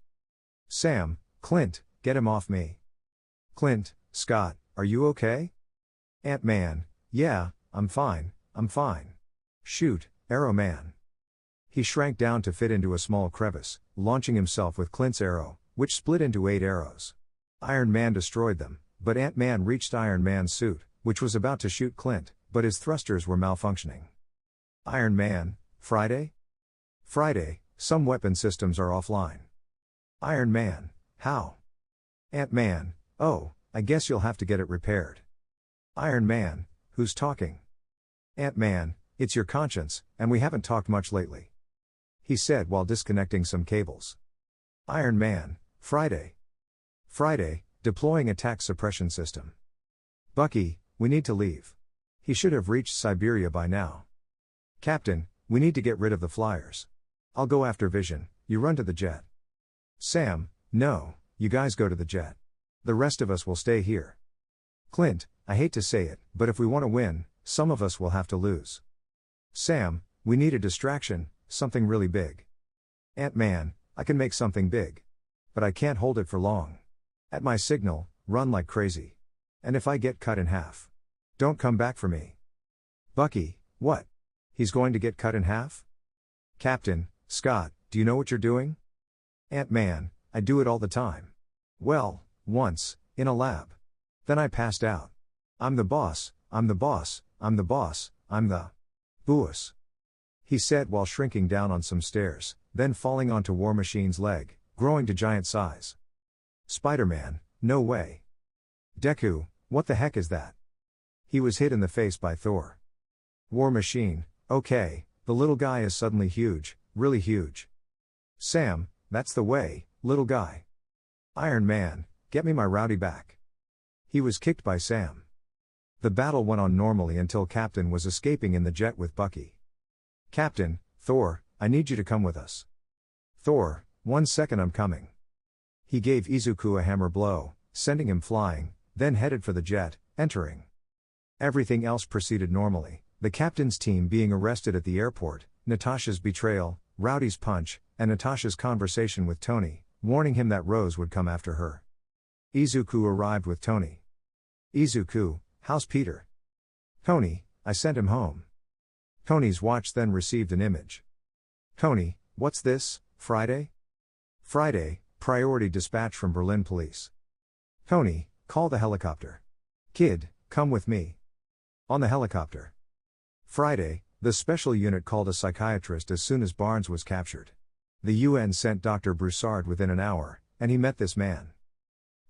Sam, Clint, get him off me. Clint, Scott, are you okay? Ant-Man, yeah, I'm fine, I'm fine. Shoot, Arrow Man. He shrank down to fit into a small crevice, launching himself with Clint's arrow, which split into 8 arrows. Iron Man destroyed them, but Ant-Man reached Iron Man's suit, which was about to shoot Clint, but his thrusters were malfunctioning. Iron Man, Friday? Friday, some weapon systems are offline. Iron Man, how? Ant-Man, oh, I guess you'll have to get it repaired. Iron Man, who's talking? Ant-Man, it's your conscience, and we haven't talked much lately. He said while disconnecting some cables. Iron Man, Friday. Friday, deploying attack suppression system. Bucky, we need to leave. He should have reached Siberia by now. Captain, we need to get rid of the flyers. I'll go after Vision, you run to the jet. Sam, no, you guys go to the jet. The rest of us will stay here. Clint, I hate to say it, but if we want to win, some of us will have to lose. Sam, we need a distraction, something really big. Ant-Man, I can make something big. But I can't hold it for long. At my signal, run like crazy. And if I get cut in half, don't come back for me. Bucky, what? He's going to get cut in half? Captain, Scott, do you know what you're doing? Ant-Man, I do it all the time. Well, once, in a lab. Then I passed out. I'm the boss, I'm the boss, I'm the boss, I'm the boss. He said while shrinking down on some stairs, then falling onto War Machine's leg, growing to giant size. Spider-Man, no way. Deku, what the heck is that? He was hit in the face by Thor. War Machine, okay, the little guy is suddenly huge, really huge. Sam, that's the way, little guy. Iron Man, get me my rowdy back. He was kicked by Sam. The battle went on normally until Captain was escaping in the jet with Bucky. Captain, Thor, I need you to come with us. Thor, 1 second, I'm coming. He gave Izuku a hammer blow, sending him flying, then headed for the jet, entering. Everything else proceeded normally, the captain's team being arrested at the airport, Natasha's betrayal, Rowdy's punch, and Natasha's conversation with Tony, warning him that Rose would come after her. Izuku arrived with Tony. Izuku, how's Peter? Tony, I sent him home. Tony's watch then received an image. Tony, what's this, Friday? Friday, priority dispatch from Berlin police. Tony, call the helicopter. Kid, come with me. On the helicopter. Friday, the special unit called a psychiatrist as soon as Barnes was captured. The UN sent Dr. Broussard within an hour, and he met this man.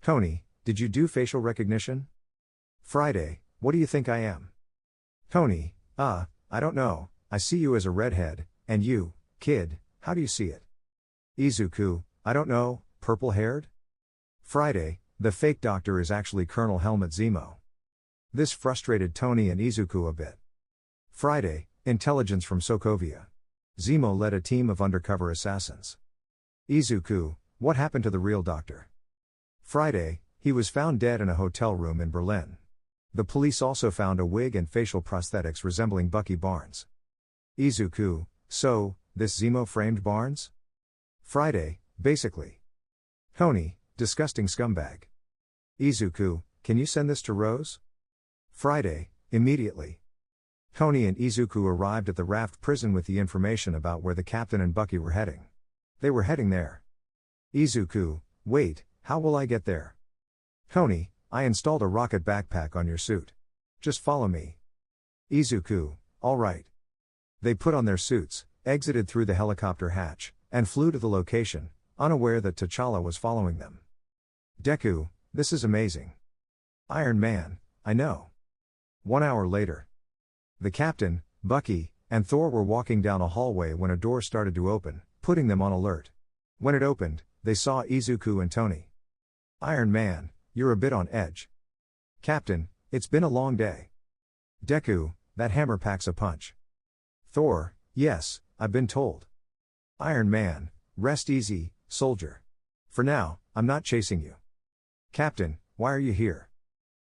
Tony, did you do facial recognition? Friday, what do you think I am? Tony, I don't know, I see you as a redhead, and you, kid, how do you see it? Izuku, I don't know, purple-haired? Friday, the fake doctor is actually Colonel Helmut Zemo. This frustrated Tony and Izuku a bit. Friday, intelligence from Sokovia. Zemo led a team of undercover assassins. Izuku, what happened to the real doctor? Friday, he was found dead in a hotel room in Berlin. The police also found a wig and facial prosthetics resembling Bucky Barnes. Izuku, so, this Zemo framed Barnes? Friday, basically. Tony, disgusting scumbag. Izuku, can you send this to Rose? Friday, immediately. Tony and Izuku arrived at the Raft prison with the information about where the captain and Bucky were heading. They were heading there. Izuku, wait, how will I get there? Tony, I installed a rocket backpack on your suit. Just follow me. Izuku, alright. They put on their suits, exited through the helicopter hatch, and flew to the location, unaware that T'Challa was following them. Deku, this is amazing. Iron Man, I know. 1 hour later. The captain, Bucky, and Thor were walking down a hallway when a door started to open, putting them on alert. When it opened, they saw Izuku and Tony. Iron Man, you're a bit on edge. Captain, it's been a long day. Deku, that hammer packs a punch. Thor, yes, I've been told. Iron Man, rest easy, soldier. For now, I'm not chasing you. Captain, why are you here?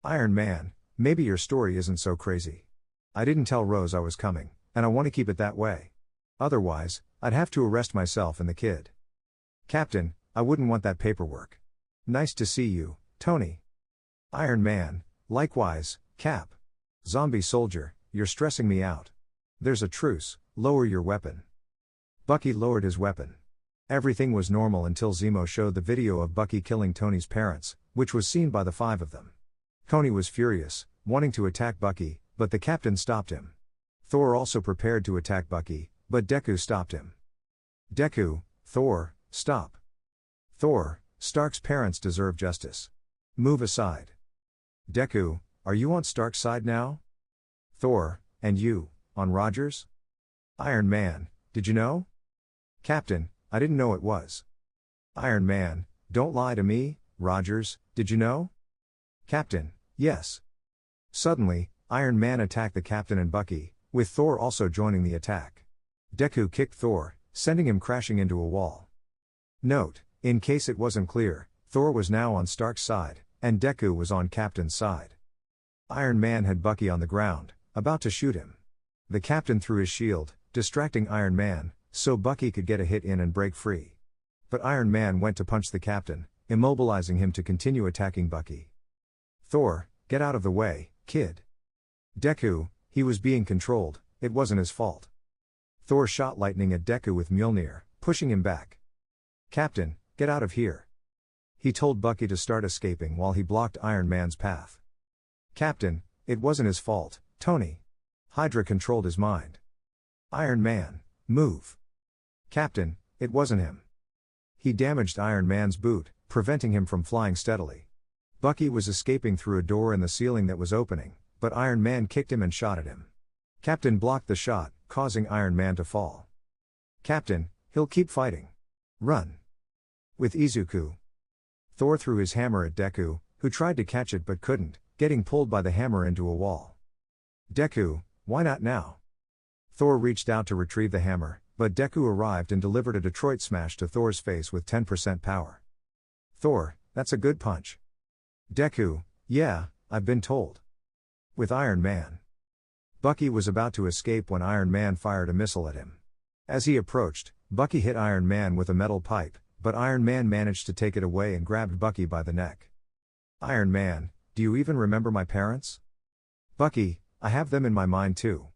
Iron Man, maybe your story isn't so crazy. I didn't tell Rose I was coming, and I want to keep it that way. Otherwise, I'd have to arrest myself and the kid. Captain, I wouldn't want that paperwork. Nice to see you, Tony. Iron Man, likewise, Cap. Zombie soldier, you're stressing me out. There's a truce, lower your weapon. Bucky lowered his weapon. Everything was normal until Zemo showed the video of Bucky killing Tony's parents, which was seen by the five of them. Tony was furious, wanting to attack Bucky, but the captain stopped him. Thor also prepared to attack Bucky, but Deku stopped him. Deku, Thor, stop. Thor, Stark's parents deserve justice. Move aside. Deku, are you on Stark's side now? Thor, and you, on Rogers? Iron Man, did you know? Captain, I didn't know it was. Iron Man, don't lie to me, Rogers, did you know? Captain, yes. Suddenly, Iron Man attacked the captain and Bucky, with Thor also joining the attack. Deku kicked Thor, sending him crashing into a wall. Note, in case it wasn't clear, Thor was now on Stark's side, and Deku was on Captain's side. Iron Man had Bucky on the ground, about to shoot him. The captain threw his shield, distracting Iron Man, so Bucky could get a hit in and break free. But Iron Man went to punch the captain, immobilizing him to continue attacking Bucky. Thor, get out of the way, kid. Deku, he was being controlled, it wasn't his fault. Thor shot lightning at Deku with Mjolnir, pushing him back. Captain, get out of here. He told Bucky to start escaping while he blocked Iron Man's path. Captain, it wasn't his fault, Tony. Hydra controlled his mind. Iron Man, move. Captain, it wasn't him. He damaged Iron Man's boot, preventing him from flying steadily. Bucky was escaping through a door in the ceiling that was opening, but Iron Man kicked him and shot at him. Captain blocked the shot, causing Iron Man to fall. Captain, he'll keep fighting. Run. With Izuku. Thor threw his hammer at Deku, who tried to catch it but couldn't, getting pulled by the hammer into a wall. Deku, why not now? Thor reached out to retrieve the hammer, but Deku arrived and delivered a Detroit smash to Thor's face with 10% power. Thor, that's a good punch. Deku, yeah, I've been told. With Iron Man. Bucky was about to escape when Iron Man fired a missile at him. As he approached, Bucky hit Iron Man with a metal pipe, but Iron Man managed to take it away and grabbed Bucky by the neck. Iron Man, do you even remember my parents? Bucky, I have them in my mind too.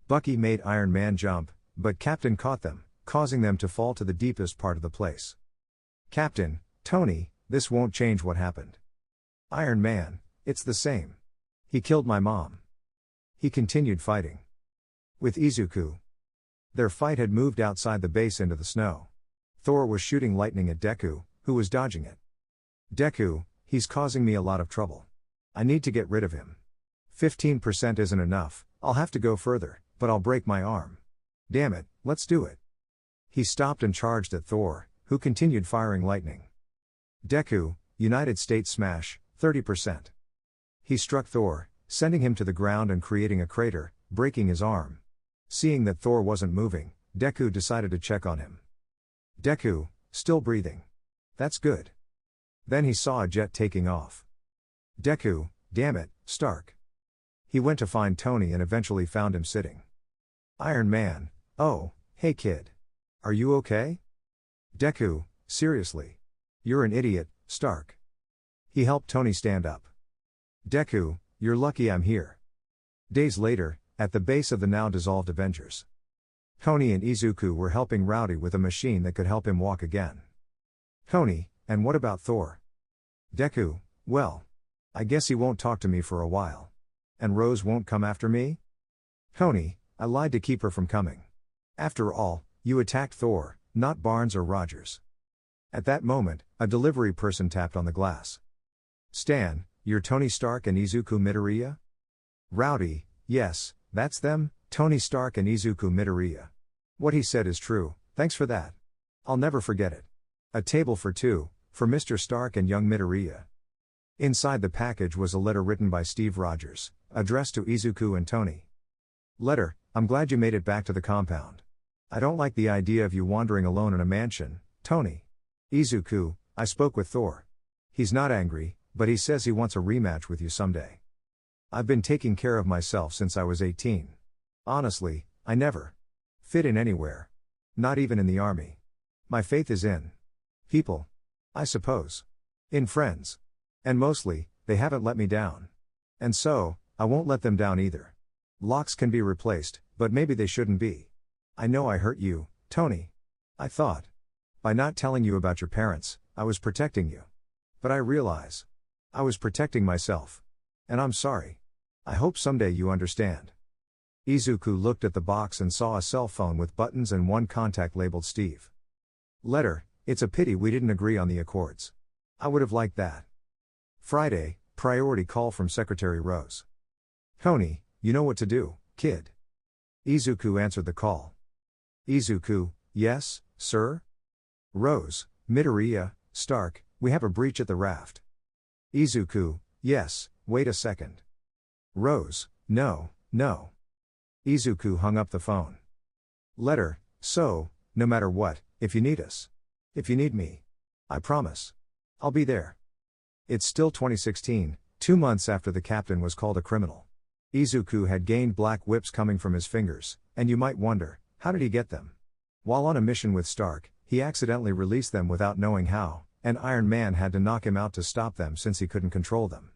Bucky made Iron Man jump, but Captain caught them, causing them to fall to the deepest part of the place. Captain, Tony, this won't change what happened. Iron Man, it's the same. He killed my mom. He continued fighting. With Izuku. Their fight had moved outside the base into the snow. Thor was shooting lightning at Deku, who was dodging it. Deku, he's causing me a lot of trouble. I need to get rid of him. 15% isn't enough, I'll have to go further, but I'll break my arm. Damn it, let's do it. He stopped and charged at Thor, who continued firing lightning. Deku, United States smash, 30%. He struck Thor, sending him to the ground and creating a crater, breaking his arm. Seeing that Thor wasn't moving, Deku decided to check on him. Deku, still breathing. That's good. Then he saw a jet taking off. Deku, damn it, Stark. He went to find Tony and eventually found him sitting. Iron Man, oh, hey kid. Are you okay? Deku, seriously. You're an idiot, Stark. He helped Tony stand up. Deku, you're lucky I'm here. Days later, at the base of the now dissolved Avengers. Tony and Izuku were helping Rowdy with a machine that could help him walk again. Tony, and what about Thor? Deku, well. I guess he won't talk to me for a while. And Rose won't come after me? Tony, I lied to keep her from coming. After all, you attacked Thor, not Barnes or Rogers. At that moment, a delivery person tapped on the glass. Stan, you're Tony Stark and Izuku Midoriya? Rowdy, yes, that's them, Tony Stark and Izuku Midoriya. What he said is true, thanks for that. I'll never forget it. A table for two, for Mr. Stark and young Midoriya. Inside the package was a letter written by Steve Rogers, addressed to Izuku and Tony. Letter, I'm glad you made it back to the compound. I don't like the idea of you wandering alone in a mansion, Tony. Izuku, I spoke with Thor. He's not angry, but he says he wants a rematch with you someday. I've been taking care of myself since I was 18. Honestly, I never fit in anywhere. Not even in the army. My faith is in people. I suppose. In friends. And mostly, they haven't let me down. And so, I won't let them down either. Locks can be replaced, but maybe they shouldn't be. I know I hurt you, Tony. I thought. By not telling you about your parents, I was protecting you. But I realize. I was protecting myself. And I'm sorry. I hope someday you understand. Izuku looked at the box and saw a cell phone with buttons and one contact labeled Steve. Letter, it's a pity we didn't agree on the accords. I would have liked that. Friday, priority call from Secretary Rose. Tony, you know what to do, kid. Izuku answered the call. Izuku, yes, sir? Rose, Midoriya, Stark, we have a breach at the raft. Izuku, yes, wait a second. Rose, no. Izuku hung up the phone. Letter, so, no matter what, if you need us. If you need me. I promise. I'll be there. It's still 2016, 2 months after the captain was called a criminal. Izuku had gained black whips coming from his fingers, and you might wonder, how did he get them? While on a mission with Stark, he accidentally released them without knowing how, and Iron Man had to knock him out to stop them since he couldn't control them.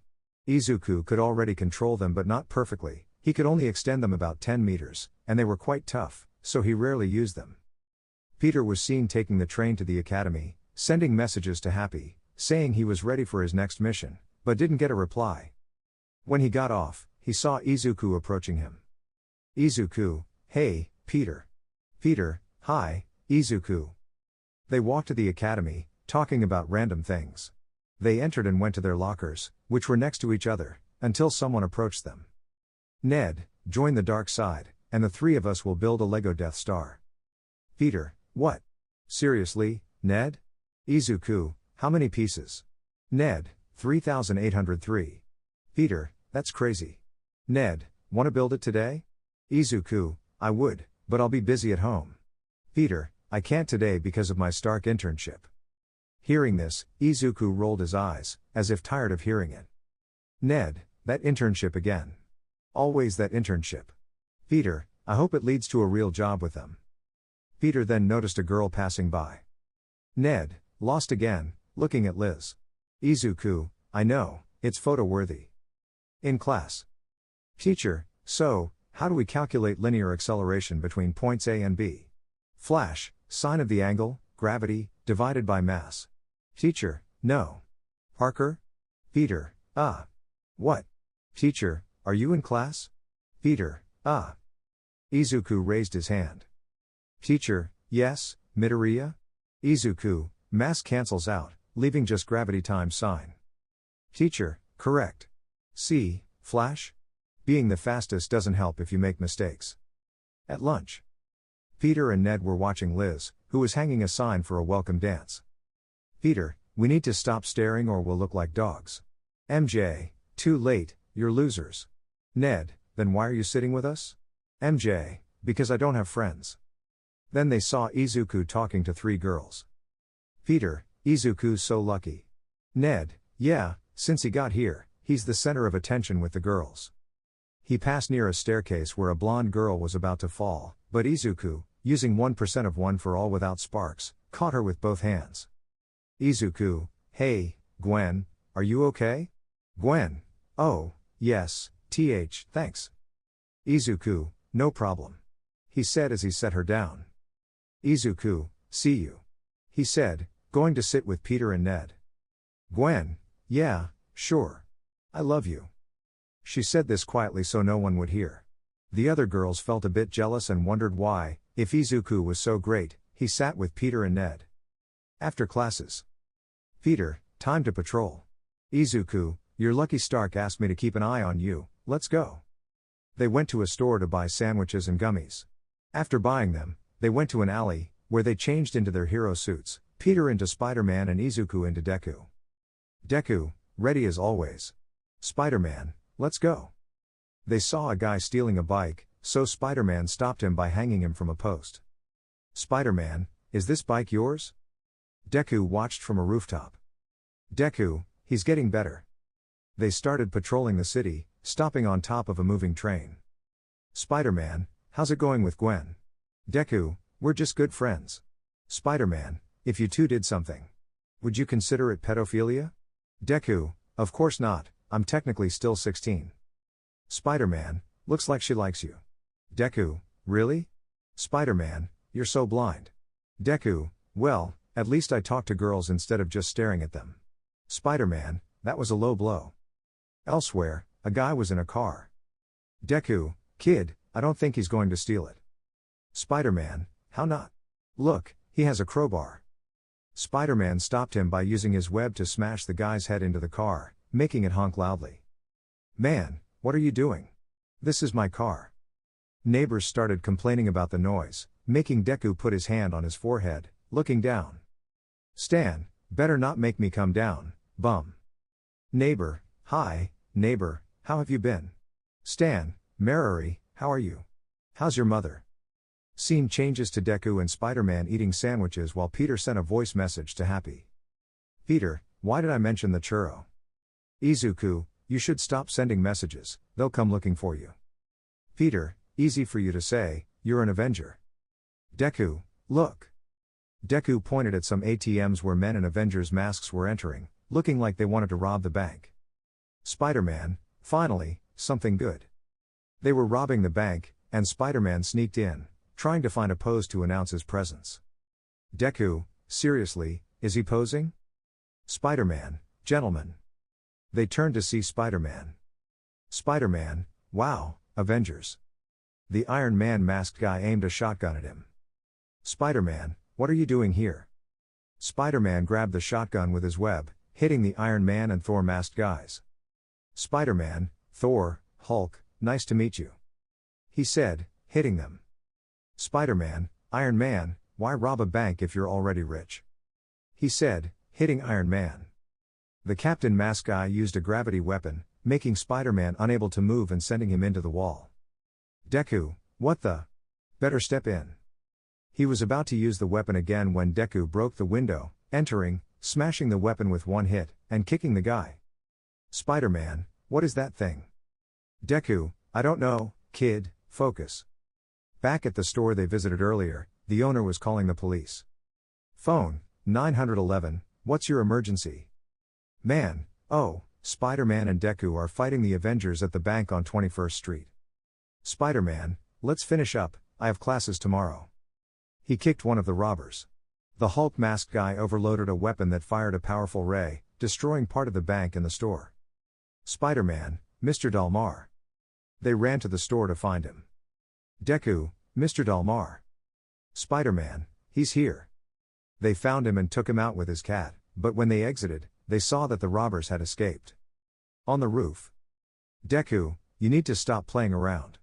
Izuku could already control them but not perfectly. He could only extend them about 10 meters, and they were quite tough, so he rarely used them. Peter was seen taking the train to the academy, sending messages to Happy, saying he was ready for his next mission, but didn't get a reply. When he got off, he saw Izuku approaching him. Izuku, hey, Peter. Peter, hi, Izuku. They walked to the academy, talking about random things. They entered and went to their lockers, which were next to each other, until someone approached them. Ned, join the dark side, and the three of us will build a Lego Death Star. Peter, what? Seriously, Ned? Izuku, how many pieces? Ned, 3,803. Peter, that's crazy. Ned, wanna build it today? Izuku, I would, but I'll be busy at home. Peter, I can't today because of my Stark internship. Hearing this, Izuku rolled his eyes, as if tired of hearing it. Ned, that internship again. Always that internship. Peter, I hope it leads to a real job with them. Peter then noticed a girl passing by. Ned, lost again, looking at Liz. Izuku, I know, it's photo-worthy. In class. Teacher, so, how do we calculate linear acceleration between points A and B? Flash, sine of the angle, gravity, divided by mass. Teacher, no. Parker? Peter, what? Teacher, are you in class? Peter, Izuku raised his hand. Teacher, yes, Midoriya? Izuku, mass cancels out, leaving just gravity times sine. Teacher, correct. See, Flash? Being the fastest doesn't help if you make mistakes. At lunch. Peter and Ned were watching Liz, who was hanging a sign for a welcome dance. Peter, we need to stop staring or we'll look like dogs. MJ, too late, you're losers. Ned, then why are you sitting with us? MJ, because I don't have friends. Then they saw Izuku talking to 3 girls. Peter, Izuku's so lucky. Ned, yeah, since he got here, he's the center of attention with the girls. He passed near a staircase where a blonde girl was about to fall, but Izuku, using 1% of 1 for all without sparks, caught her with both hands. Izuku, hey, Gwen, are you okay? Gwen, oh, yes, thanks. Izuku, no problem. He said as he set her down. Izuku, see you. He said, going to sit with Peter and Ned. Gwen, yeah, sure. I love you. She said this quietly so no one would hear. The other girls felt a bit jealous and wondered why, if Izuku was so great, he sat with Peter and Ned. After classes. Peter, time to patrol. Izuku, you're lucky Stark asked me to keep an eye on you, let's go. They went to a store to buy sandwiches and gummies. After buying them, they went to an alley, where they changed into their hero suits, Peter into Spider-Man and Izuku into Deku. Deku, ready as always. Spider-Man, let's go. They saw a guy stealing a bike, so Spider-Man stopped him by hanging him from a post. Spider-Man, is this bike yours? Deku watched from a rooftop. Deku, he's getting better. They started patrolling the city, stopping on top of a moving train. Spider-Man, how's it going with Gwen? Deku, we're just good friends. Spider-Man, if you two did something, would you consider it pedophilia? Deku, of course not, I'm technically still 16. Spider-Man, looks like she likes you. Deku, really? Spider-Man, you're so blind. Deku, well, at least I talk to girls instead of just staring at them. Spider-Man, that was a low blow. Elsewhere, a guy was in a car. Deku, kid, I don't think he's going to steal it. Spider-Man, how not? Look, he has a crowbar. Spider-Man stopped him by using his web to smash the guy's head into the car, making it honk loudly. Man, what are you doing? This is my car. Neighbors started complaining about the noise, making Deku put his hand on his forehead, looking down. Stan, better not make me come down, bum. Neighbor, hi, neighbor, how have you been? Stan, Marary, how are you? How's your mother? Scene changes to Deku and Spider-Man eating sandwiches while Peter sent a voice message to Happy. Peter, why did I mention the churro? Izuku, you should stop sending messages, they'll come looking for you. Peter, easy for you to say, you're an Avenger. Deku, look. Deku pointed at some ATMs where men in Avengers masks were entering, looking like they wanted to rob the bank. Spider-Man, finally, something good. They were robbing the bank, and Spider-Man sneaked in, trying to find a pose to announce his presence. Deku, seriously, is he posing? Spider-Man, gentlemen. They turned to see Spider-Man. Spider-Man, wow, Avengers. The Iron Man masked guy aimed a shotgun at him. Spider-Man, what are you doing here? Spider-Man grabbed the shotgun with his web, hitting the Iron Man and Thor masked guys. Spider-Man, Thor, Hulk, nice to meet you. He said, hitting them. Spider-Man, Iron Man, why rob a bank if you're already rich? He said, hitting Iron Man. The Captain Mask guy used a gravity weapon, making Spider-Man unable to move and sending him into the wall. Deku, what the? Better step in. He was about to use the weapon again when Deku broke the window, entering, smashing the weapon with one hit, and kicking the guy. Spider-Man, what is that thing? Deku, I don't know, kid, focus. Back at the store they visited earlier, the owner was calling the police. Phone, 911, what's your emergency? Man, oh, Spider-Man and Deku are fighting the Avengers at the bank on 21st Street. Spider-Man, let's finish up, I have classes tomorrow. He kicked one of the robbers. The Hulk masked guy overloaded a weapon that fired a powerful ray, destroying part of the bank and the store. Spider-Man, Mr. Dalmar. They ran to the store to find him. Deku, Mr. Dalmar. Spider-Man, he's here. They found him and took him out with his cat, but when they exited, they saw that the robbers had escaped. On the roof. Deku, you need to stop playing around.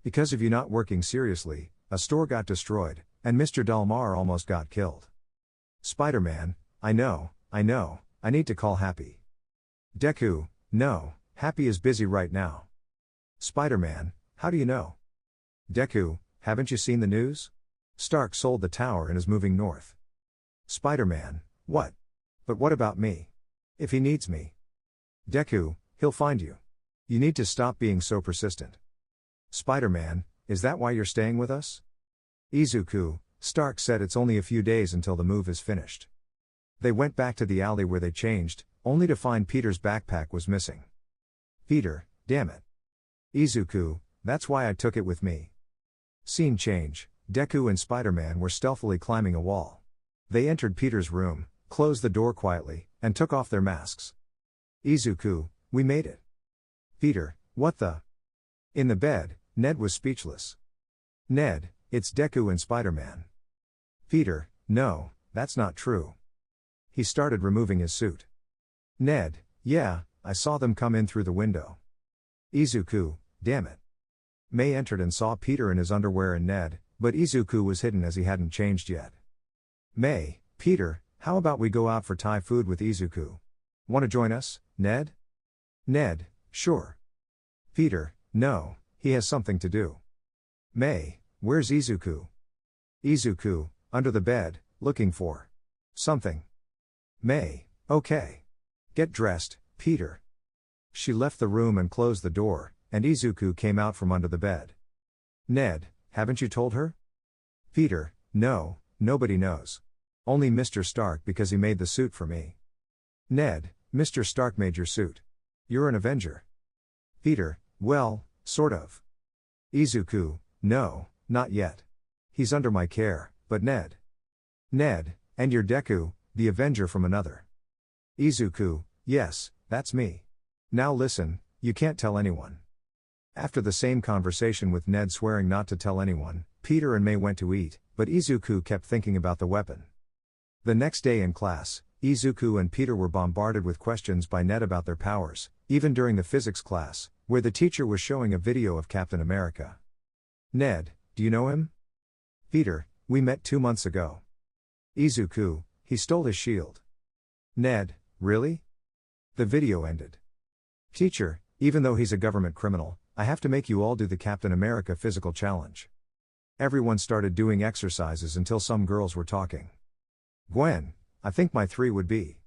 Because of you not working seriously, a store got destroyed, and Mr. Dalmar almost got killed. Spider-Man, I know, I need to call Happy. Deku, no, Happy is busy right now. Spider-Man, how do you know? Deku, haven't you seen the news? Stark sold the tower and is moving north. Spider-Man, what? But what about me? If he needs me. Deku, he'll find you. You need to stop being so persistent. Spider-Man, is that why you're staying with us? Izuku, Stark said it's only a few days until the move is finished. They went back to the alley where they changed, only to find Peter's backpack was missing. Peter, damn it. Izuku, that's why I took it with me. Scene change, Deku and Spider-Man were stealthily climbing a wall. They entered Peter's room, closed the door quietly, and took off their masks. Izuku, we made it. Peter, what the? In the bed, Ned was speechless. Ned, it's Deku and Spider-Man. Peter, no, that's not true. He started removing his suit. Ned, yeah, I saw them come in through the window. Izuku, damn it. May entered and saw Peter in his underwear and Ned, but Izuku was hidden as he hadn't changed yet. May, Peter, how about we go out for Thai food with Izuku? Want to join us, Ned? Ned, sure. Peter, no, he has something to do. May, where's Izuku? Izuku, under the bed, looking for something. May, okay. Get dressed, Peter. She left the room and closed the door, and Izuku came out from under the bed. Ned, haven't you told her? Peter, no, nobody knows. Only Mr. Stark because he made the suit for me. Ned, Mr. Stark made your suit. You're an Avenger. Peter, well, sort of. Izuku, no, not yet. He's under my care, but Ned. Ned, and you're Deku, the Avenger from another. Izuku, yes, that's me. Now listen, you can't tell anyone. After the same conversation with Ned swearing not to tell anyone, Peter and May went to eat, but Izuku kept thinking about the weapon. The next day in class, Izuku and Peter were bombarded with questions by Ned about their powers, even during the physics class, where the teacher was showing a video of Captain America. Ned, do you know him? Peter, we met 2 months ago. Izuku, he stole his shield. Ned, really? The video ended. Teacher, even though he's a government criminal, I have to make you all do the Captain America physical challenge. Everyone started doing exercises until some girls were talking. Gwen, I think my 3 would be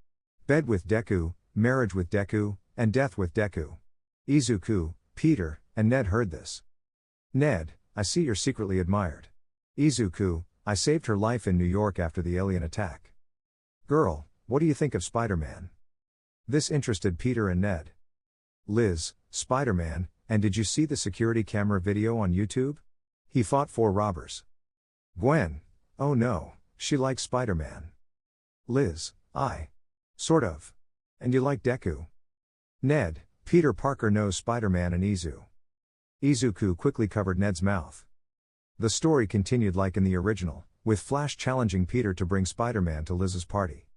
bed with Deku, marriage with Deku, and death with Deku. Izuku, Peter, and Ned heard this. Ned, I see you're secretly admired. Izuku, I saved her life in New York after the alien attack. Girl, what do you think of Spider-Man? This interested Peter and Ned. Liz, Spider-Man, and did you see the security camera video on YouTube? He fought 4 robbers. Gwen, oh no, she likes Spider-Man. Liz, sort of. And you like Deku? Ned, Peter Parker knows Spider-Man and Izuku quickly covered Ned's mouth. The story continued like in the original, with Flash challenging Peter to bring Spider-Man to Liz's party.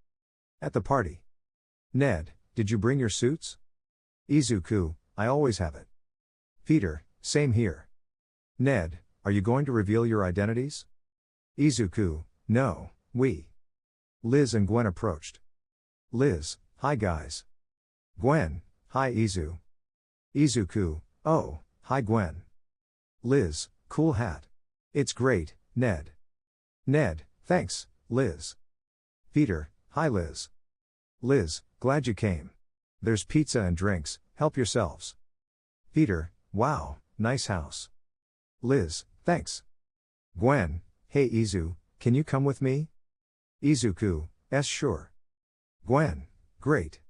At the party. Ned, did you bring your suits? Izuku, I always have it. Peter, same here. Ned, are you going to reveal your identities? Izuku, no, we. Liz and Gwen approached. Liz, hi guys. Gwen, hi Izuku, oh, hi Gwen. Liz, cool hat. It's great, Ned. Ned, thanks, Liz. Peter, hi Liz. Liz, glad you came. There's pizza and drinks, help yourselves. Peter, wow, nice house. Liz, thanks. Gwen, hey can you come with me? Izuku, sure. Gwen, great.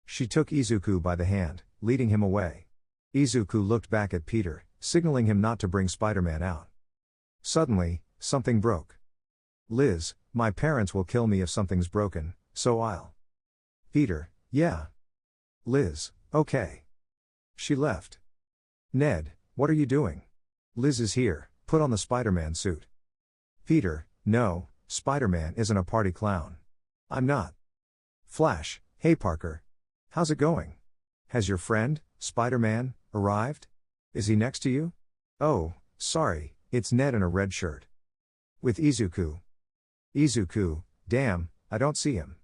She took Izuku by the hand, leading him away. Izuku looked back at Peter, signaling him not to bring Spider-Man out. Suddenly, something broke. Liz, my parents will kill me if something's broken, so I'll. Peter, yeah. Liz, okay. She left. Ned, what are you doing? Liz is here, put on the Spider-Man suit. Peter, no, Spider-Man isn't a party clown. I'm not. Flash, hey Parker. How's it going? Has your friend, Spider-Man, arrived? Is he next to you? Oh, sorry, it's Ned in a red shirt. With Izuku. Izuku, damn, I don't see him.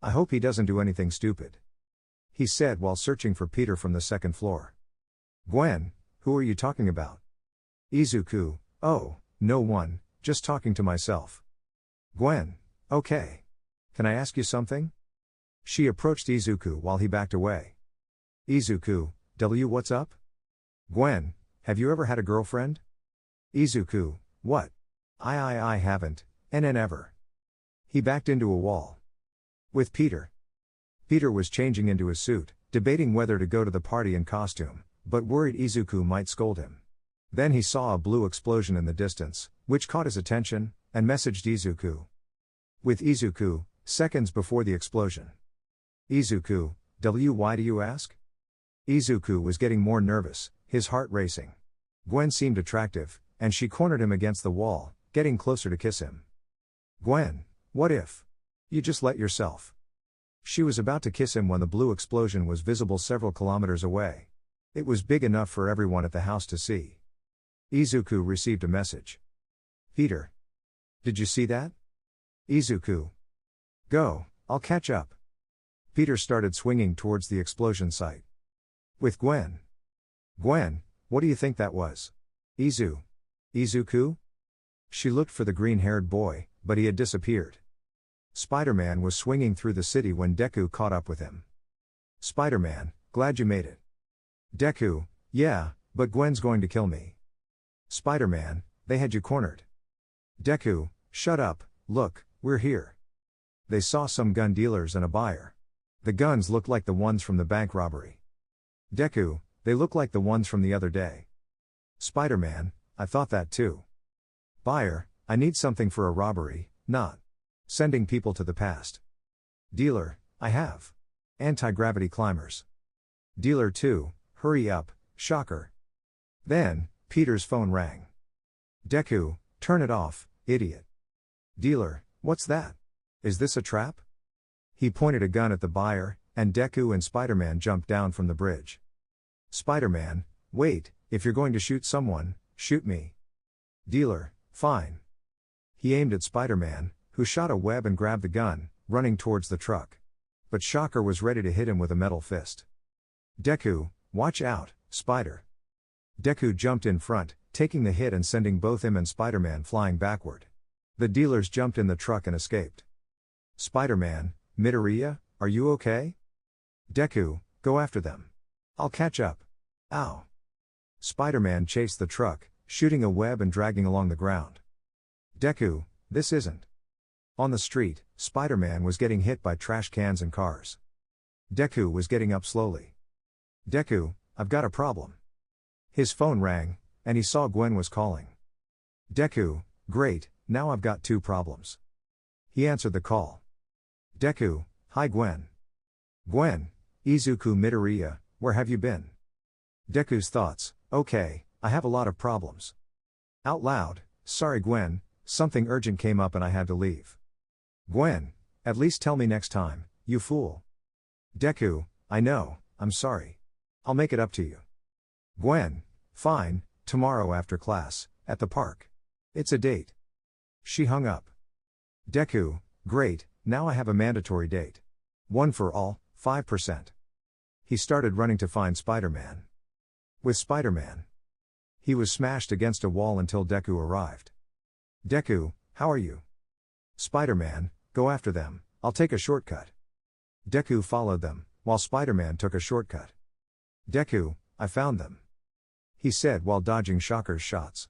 I hope he doesn't do anything stupid. He said while searching for Peter from the second floor. Gwen, who are you talking about? Izuku, oh, no one, just talking to myself. Gwen, okay. Can I ask you something? She approached Izuku while he backed away. Izuku, what's up? Gwen, have you ever had a girlfriend? Izuku, what? I haven't, ever. He backed into a wall. With Peter. Peter was changing into his suit, debating whether to go to the party in costume, but worried Izuku might scold him. Then he saw a blue explosion in the distance, which caught his attention, and messaged Izuku. With Izuku, seconds before the explosion. Izuku, why do you ask? Izuku was getting more nervous, his heart racing. Gwen seemed attractive, and she cornered him against the wall, getting closer to kiss him. Gwen, what if you just let yourself? She was about to kiss him when the blue explosion was visible several kilometers away. It was big enough for everyone at the house to see. Izuku received a message. Peter. Did you see that? Izuku. Go, I'll catch up. Peter started swinging towards the explosion site. With Gwen. Gwen, what do you think that was? Izuku? She looked for the green-haired boy, but he had disappeared. Spider-Man was swinging through the city when Deku caught up with him. Spider-Man, glad you made it. Deku, yeah, but Gwen's going to kill me. Spider-Man, they had you cornered. Deku, shut up, look, we're here. They saw some gun dealers and a buyer. The guns look like the ones from the bank robbery. Deku, they look like the ones from the other day. Spider-Man, I thought that too. Buyer, I need something for a robbery, not sending people to the past. Dealer, I have anti-gravity climbers. Dealer 2, hurry up, shocker. Then, Peter's phone rang. Deku, turn it off, idiot. Dealer, what's that? Is this a trap? He pointed a gun at the buyer, and Deku and Spider-Man jumped down from the bridge. Spider-Man, wait, if you're going to shoot someone, shoot me. Dealer, fine. He aimed at Spider-Man, who shot a web and grabbed the gun, running towards the truck. But Shocker was ready to hit him with a metal fist. Deku, watch out, Spider. Deku jumped in front, taking the hit and sending both him and Spider-Man flying backward. The dealers jumped in the truck and escaped. Spider-Man, Midoriya, are you okay? Deku, go after them. I'll catch up. Ow. Spider-Man chased the truck, shooting a web and dragging along the ground. Deku, this isn't. On the street, Spider-Man was getting hit by trash cans and cars. Deku was getting up slowly. Deku, I've got a problem. His phone rang, and he saw Gwen was calling. Deku, great, now I've got 2 problems. He answered the call. Deku, hi Gwen. Gwen, Izuku Midoriya, where have you been? Deku's thoughts, okay, I have a lot of problems. Out loud, sorry Gwen, something urgent came up and I had to leave. Gwen, at least tell me next time, you fool. Deku, I know, I'm sorry. I'll make it up to you. Gwen, fine, tomorrow after class, at the park. It's a date. She hung up. Deku, great, now I have a mandatory date. 1 for all, 5%. He started running to find Spider-Man. With Spider-Man. He was smashed against a wall until Deku arrived. Deku, how are you? Spider-Man, go after them, I'll take a shortcut. Deku followed them, while Spider-Man took a shortcut. Deku, I found them. He said while dodging Shocker's shots.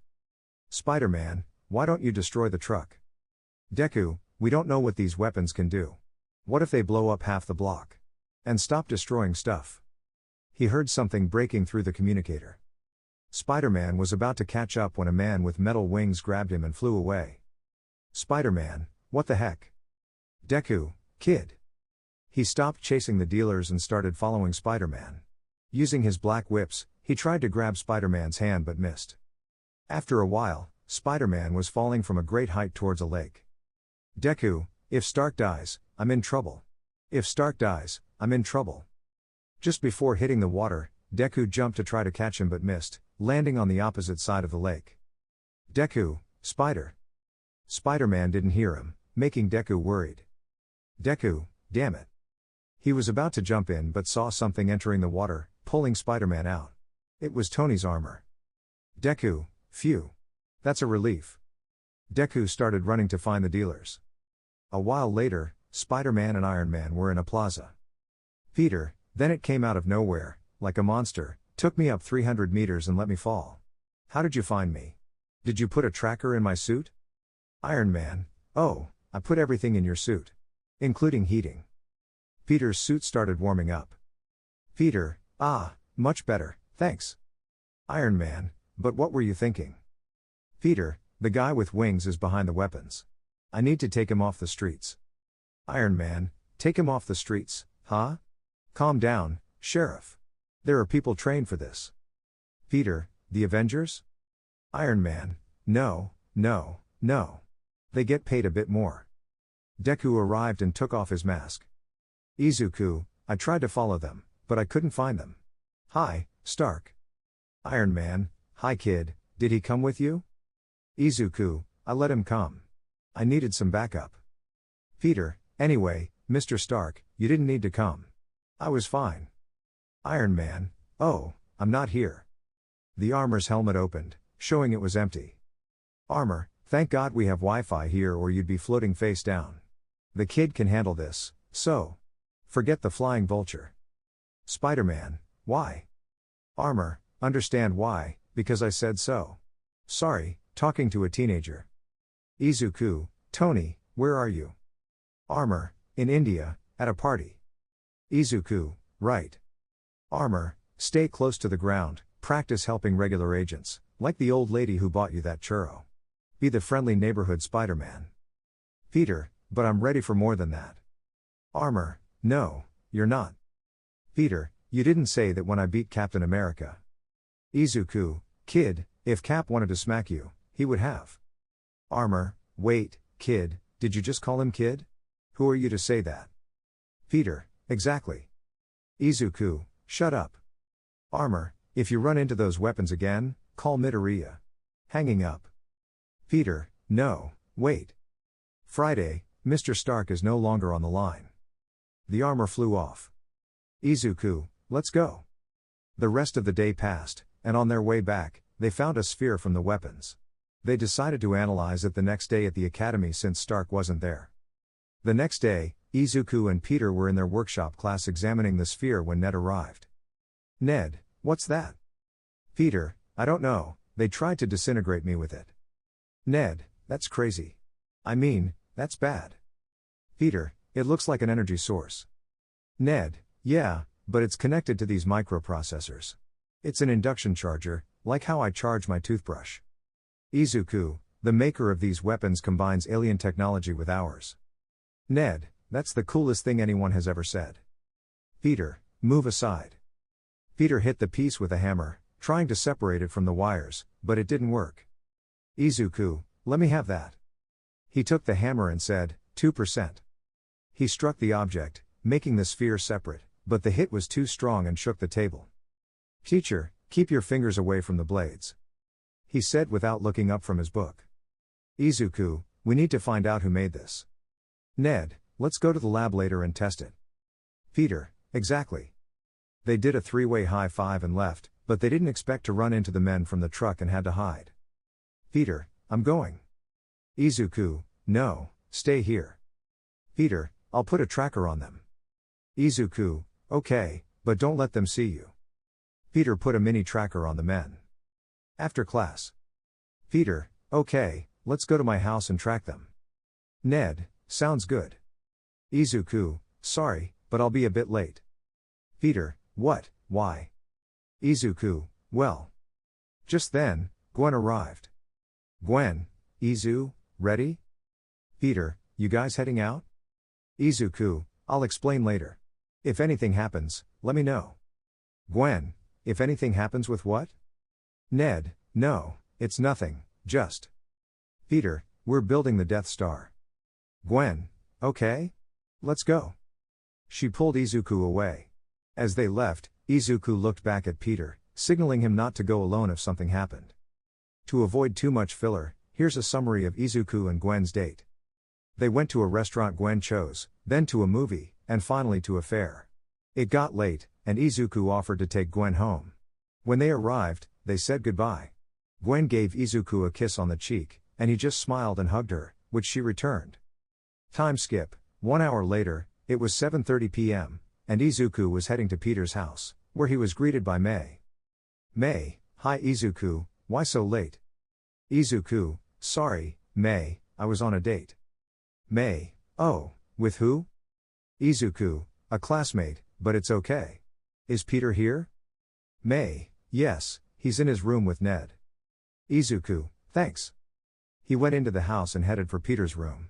Spider-Man, why don't you destroy the truck? Deku, we don't know what these weapons can do. What if they blow up half the block? And stop destroying stuff? He heard something breaking through the communicator. Spider-Man was about to catch up when a man with metal wings grabbed him and flew away. Spider-Man, what the heck? Deku, kid. He stopped chasing the dealers and started following Spider-Man. Using his black whips, he tried to grab Spider-Man's hand but missed. After a while, Spider-Man was falling from a great height towards a lake. Deku, if Stark dies, I'm in trouble. If Stark dies, I'm in trouble. Just before hitting the water, Deku jumped to try to catch him but missed, landing on the opposite side of the lake. Deku, Spider. Spider-Man didn't hear him, making Deku worried. Deku, damn it. He was about to jump in but saw something entering the water, pulling Spider-Man out. It was Tony's armor. Deku, phew. That's a relief. Deku started running to find the dealers. A while later, Spider-Man and Iron Man were in a plaza. Peter, then it came out of nowhere, like a monster, took me up 300 meters and let me fall. How did you find me? Did you put a tracker in my suit? Iron Man, oh, I put everything in your suit. Including heating. Peter's suit started warming up. Peter, much better, thanks. Iron Man, but what were you thinking? Peter, the guy with wings is behind the weapons. I need to take him off the streets. Iron Man, take him off the streets, huh? Calm down, Sheriff. There are people trained for this. Peter, the Avengers? Iron Man, no. They get paid a bit more. Deku arrived and took off his mask. Izuku, I tried to follow them, but I couldn't find them. Hi, Stark. Iron Man, hi kid, did he come with you? Izuku, I let him come. I needed some backup. Peter, anyway, Mr. Stark, you didn't need to come. I was fine. Iron Man, oh, I'm not here. The armor's helmet opened, showing it was empty. Armor, thank God we have Wi-Fi here or you'd be floating face down. The kid can handle this, so. Forget the flying vulture. Spider-Man, why? Armor, understand why, because I said so. Sorry, talking to a teenager. Izuku, Tony, where are you? Armor, in India, at a party. Izuku, right. Armor, stay close to the ground, practice helping regular agents, like the old lady who bought you that churro. Be the friendly neighborhood Spider-Man. Peter, but I'm ready for more than that. Armor, no, you're not. Peter, you didn't say that when I beat Captain America. Izuku, kid, if Cap wanted to smack you, he would have. Armor, wait, kid, did you just call him kid? Who are you to say that? Peter, exactly. Izuku, shut up. Armor, if you run into those weapons again, call Midoriya. Hanging up. Peter, no, wait. Friday, Mr. Stark is no longer on the line. The armor flew off. Izuku, let's go. The rest of the day passed, and on their way back, they found a sphere from the weapons. They decided to analyze it the next day at the academy since Stark wasn't there. The next day, Izuku and Peter were in their workshop class examining the sphere when Ned arrived. Ned, what's that? Peter, I don't know, they tried to disintegrate me with it. Ned, that's crazy. I mean, that's bad. Peter, it looks like an energy source. Ned, yeah, but it's connected to these microprocessors. It's an induction charger, like how I charge my toothbrush. Izuku, the maker of these weapons combines alien technology with ours. Ned, that's the coolest thing anyone has ever said. Peter, move aside. Peter hit the piece with a hammer, trying to separate it from the wires, but it didn't work. Izuku, let me have that. He took the hammer and said, 2%. He struck the object, making the sphere separate, but the hit was too strong and shook the table. Teacher, keep your fingers away from the blades. He said without looking up from his book. Izuku, we need to find out who made this. Ned, let's go to the lab later and test it. Peter, exactly. They did a three-way high five and left, but they didn't expect to run into the men from the truck and had to hide. Peter, I'm going. Izuku, no, stay here. Peter, I'll put a tracker on them. Izuku, okay, but don't let them see you. Peter put a mini tracker on the men. After class. Peter, okay, let's go to my house and track them. Ned, sounds good. Izuku, sorry, but I'll be a bit late. Peter, what, why? Izuku, well. Just then, Gwen arrived. Gwen, Izu, ready? Peter, you guys heading out? Izuku, I'll explain later. If anything happens, let me know. Gwen, if anything happens with what? Ned, no, it's nothing, just. Peter, we're building the Death Star. Gwen, okay? Let's go. She pulled Izuku away. As they left, Izuku looked back at Peter, signaling him not to go alone if something happened. To avoid too much filler, here's a summary of Izuku and Gwen's date. They went to a restaurant Gwen chose, then to a movie, and finally to a fair. It got late, and Izuku offered to take Gwen home. When they arrived, they said goodbye. Gwen gave Izuku a kiss on the cheek, and he just smiled and hugged her, which she returned. Time skip, 1 hour later, it was 7:30 p.m., and Izuku was heading to Peter's house, where he was greeted by Mei. Mei, hi Izuku, why so late? Izuku, sorry, Mei, I was on a date. Mei, oh, with who? Izuku, a classmate, but it's okay. Is Peter here? Mei, yes, he's in his room with Ned. Izuku, thanks. He went into the house and headed for Peter's room.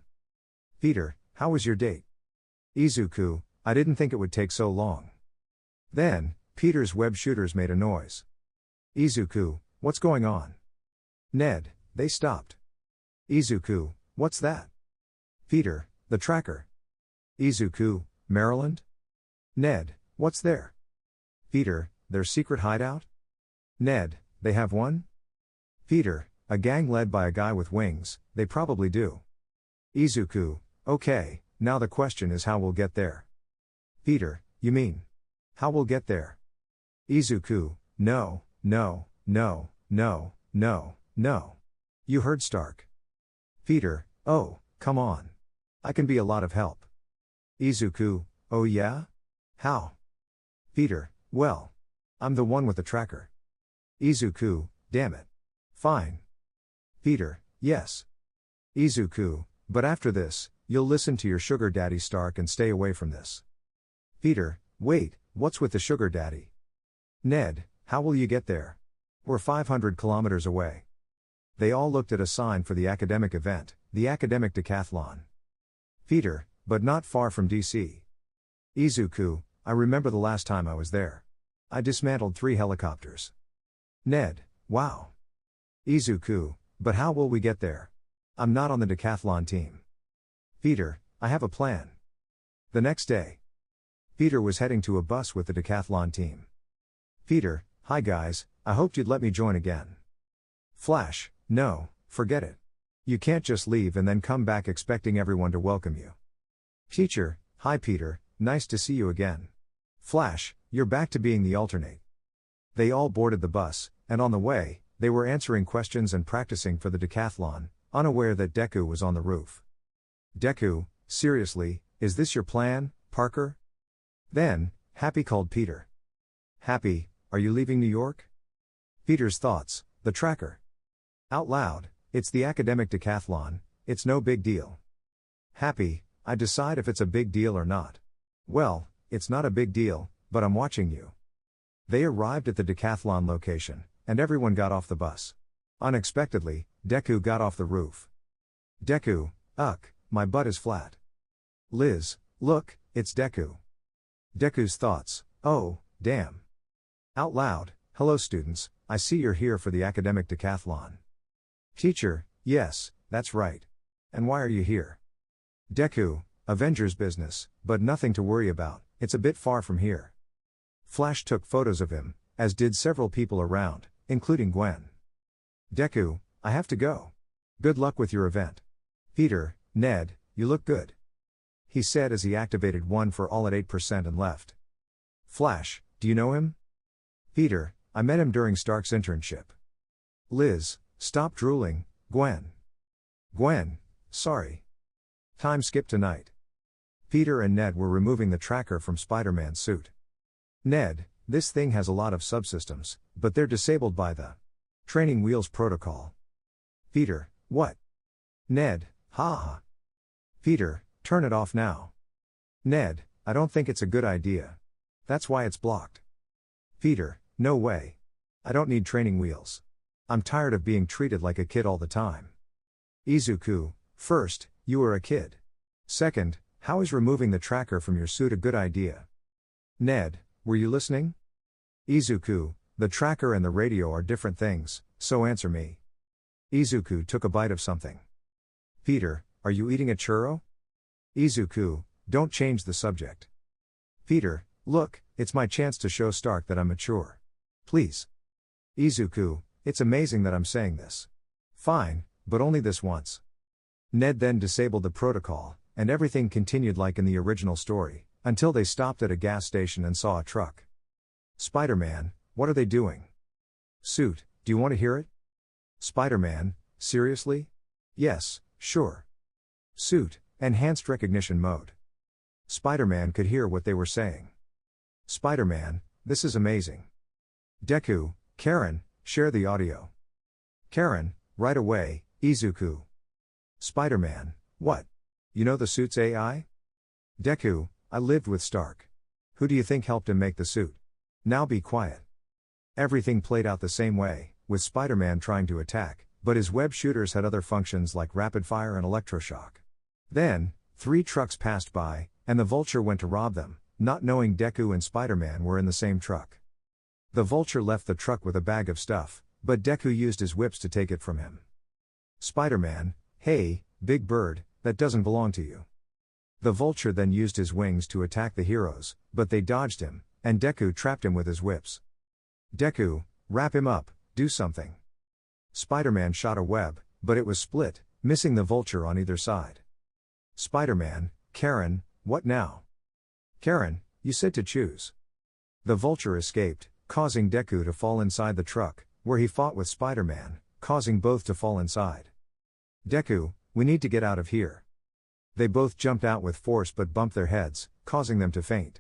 Peter, how was your date? Izuku, I didn't think it would take so long. Then, Peter's web shooters made a noise. Izuku, what's going on? Ned, they stopped. Izuku, what's that? Peter, the tracker. Izuku, Maryland? Ned, what's there? Peter, their secret hideout? Ned, they have one? Peter, a gang led by a guy with wings, they probably do. Izuku, okay, now the question is how we'll get there. Peter, you mean? How we'll get there? Izuku, no, no, no, no, no, no. You heard Stark. Peter, oh, come on. I can be a lot of help. Izuku, oh yeah? How? Peter, well. I'm the one with the tracker. Izuku, damn it. Fine. Peter, yes. Izuku, but after this, you'll listen to your sugar daddy Stark and stay away from this. Peter, Wait, what's with the sugar daddy? Ned, how will you get there? We're 500 kilometers away. They all looked at a sign for the academic event, the academic decathlon. Peter, but not far from DC. Izuku, I remember the last time I was there. I dismantled 3 helicopters. Ned, wow. Izuku, but how will we get there? I'm not on the decathlon team. Peter, I have a plan. The next day, Peter was heading to a bus with the decathlon team. Peter, hi guys, I hoped you'd let me join again. Flash, no, forget it. You can't just leave and then come back expecting everyone to welcome you. Teacher, hi Peter, nice to see you again. Flash, you're back to being the alternate. They all boarded the bus, and on the way, they were answering questions and practicing for the decathlon, unaware that Deku was on the roof. Deku, seriously, is this your plan, Parker? Then, Happy called Peter. Happy, are you leaving New York? Peter's thoughts, the tracker. Out loud, it's the academic decathlon, it's no big deal. Happy, I decide if it's a big deal or not. Well, it's not a big deal, but I'm watching you. They arrived at the decathlon location, and everyone got off the bus. Unexpectedly, Deku got off the roof. Deku, my butt is flat. Liz, look, it's Deku. Deku's thoughts, oh, damn. Out loud, hello students, I see you're here for the academic decathlon. Teacher, yes, that's right. And why are you here? Deku, Avengers business, but nothing to worry about, it's a bit far from here. Flash took photos of him, as did several people around, including Gwen. Deku, I have to go. Good luck with your event. Peter, Ned, you look good. He said as he activated One for All at 8% and left. Flash, do you know him? Peter, I met him during Stark's internship. Liz, stop drooling, Gwen. Gwen, sorry. Time skip tonight. Peter and Ned were removing the tracker from Spider-Man's suit. Ned, this thing has a lot of subsystems, but they're disabled by the training wheels protocol. Peter, what? Ned, haha. Peter, turn it off now. Ned, I don't think it's a good idea. That's why it's blocked. Peter, no way. I don't need training wheels. I'm tired of being treated like a kid all the time. Izuku, first, you are a kid. Second, how is removing the tracker from your suit a good idea? Ned, were you listening? Izuku, the tracker and the radio are different things, so answer me. Izuku took a bite of something. Peter, are you eating a churro? Izuku, don't change the subject. Peter, look, it's my chance to show Stark that I'm mature. Please. Izuku, it's amazing that I'm saying this. Fine, but only this once. Ned then disabled the protocol, and everything continued like in the original story, until they stopped at a gas station and saw a truck. Spider-Man, what are they doing? Suit, do you want to hear it? Spider-Man, seriously? Yes, sure. Suit, enhanced recognition mode. Spider-Man could hear what they were saying. Spider-Man, this is amazing. Deku, Karen, share the audio. Karen, right away, Izuku. Spider-Man, what? You know the suit's AI? Deku, I lived with Stark. Who do you think helped him make the suit? Now be quiet. Everything played out the same way, with Spider-Man trying to attack, but his web shooters had other functions like rapid fire and electroshock. Then, 3 trucks passed by, and the Vulture went to rob them, not knowing Deku and Spider-Man were in the same truck. The Vulture left the truck with a bag of stuff, but Deku used his whips to take it from him. Spider-Man, hey, Big Bird, that doesn't belong to you. The Vulture then used his wings to attack the heroes, but they dodged him, and Deku trapped him with his whips. Deku, wrap him up, do something. Spider-Man shot a web, but it was split, missing the Vulture on either side. Spider-Man, Karen, what now? Karen, you said to choose. The Vulture escaped, causing Deku to fall inside the truck, where he fought with Spider-Man, causing both to fall inside. Deku, we need to get out of here. They both jumped out with force but bumped their heads, causing them to faint.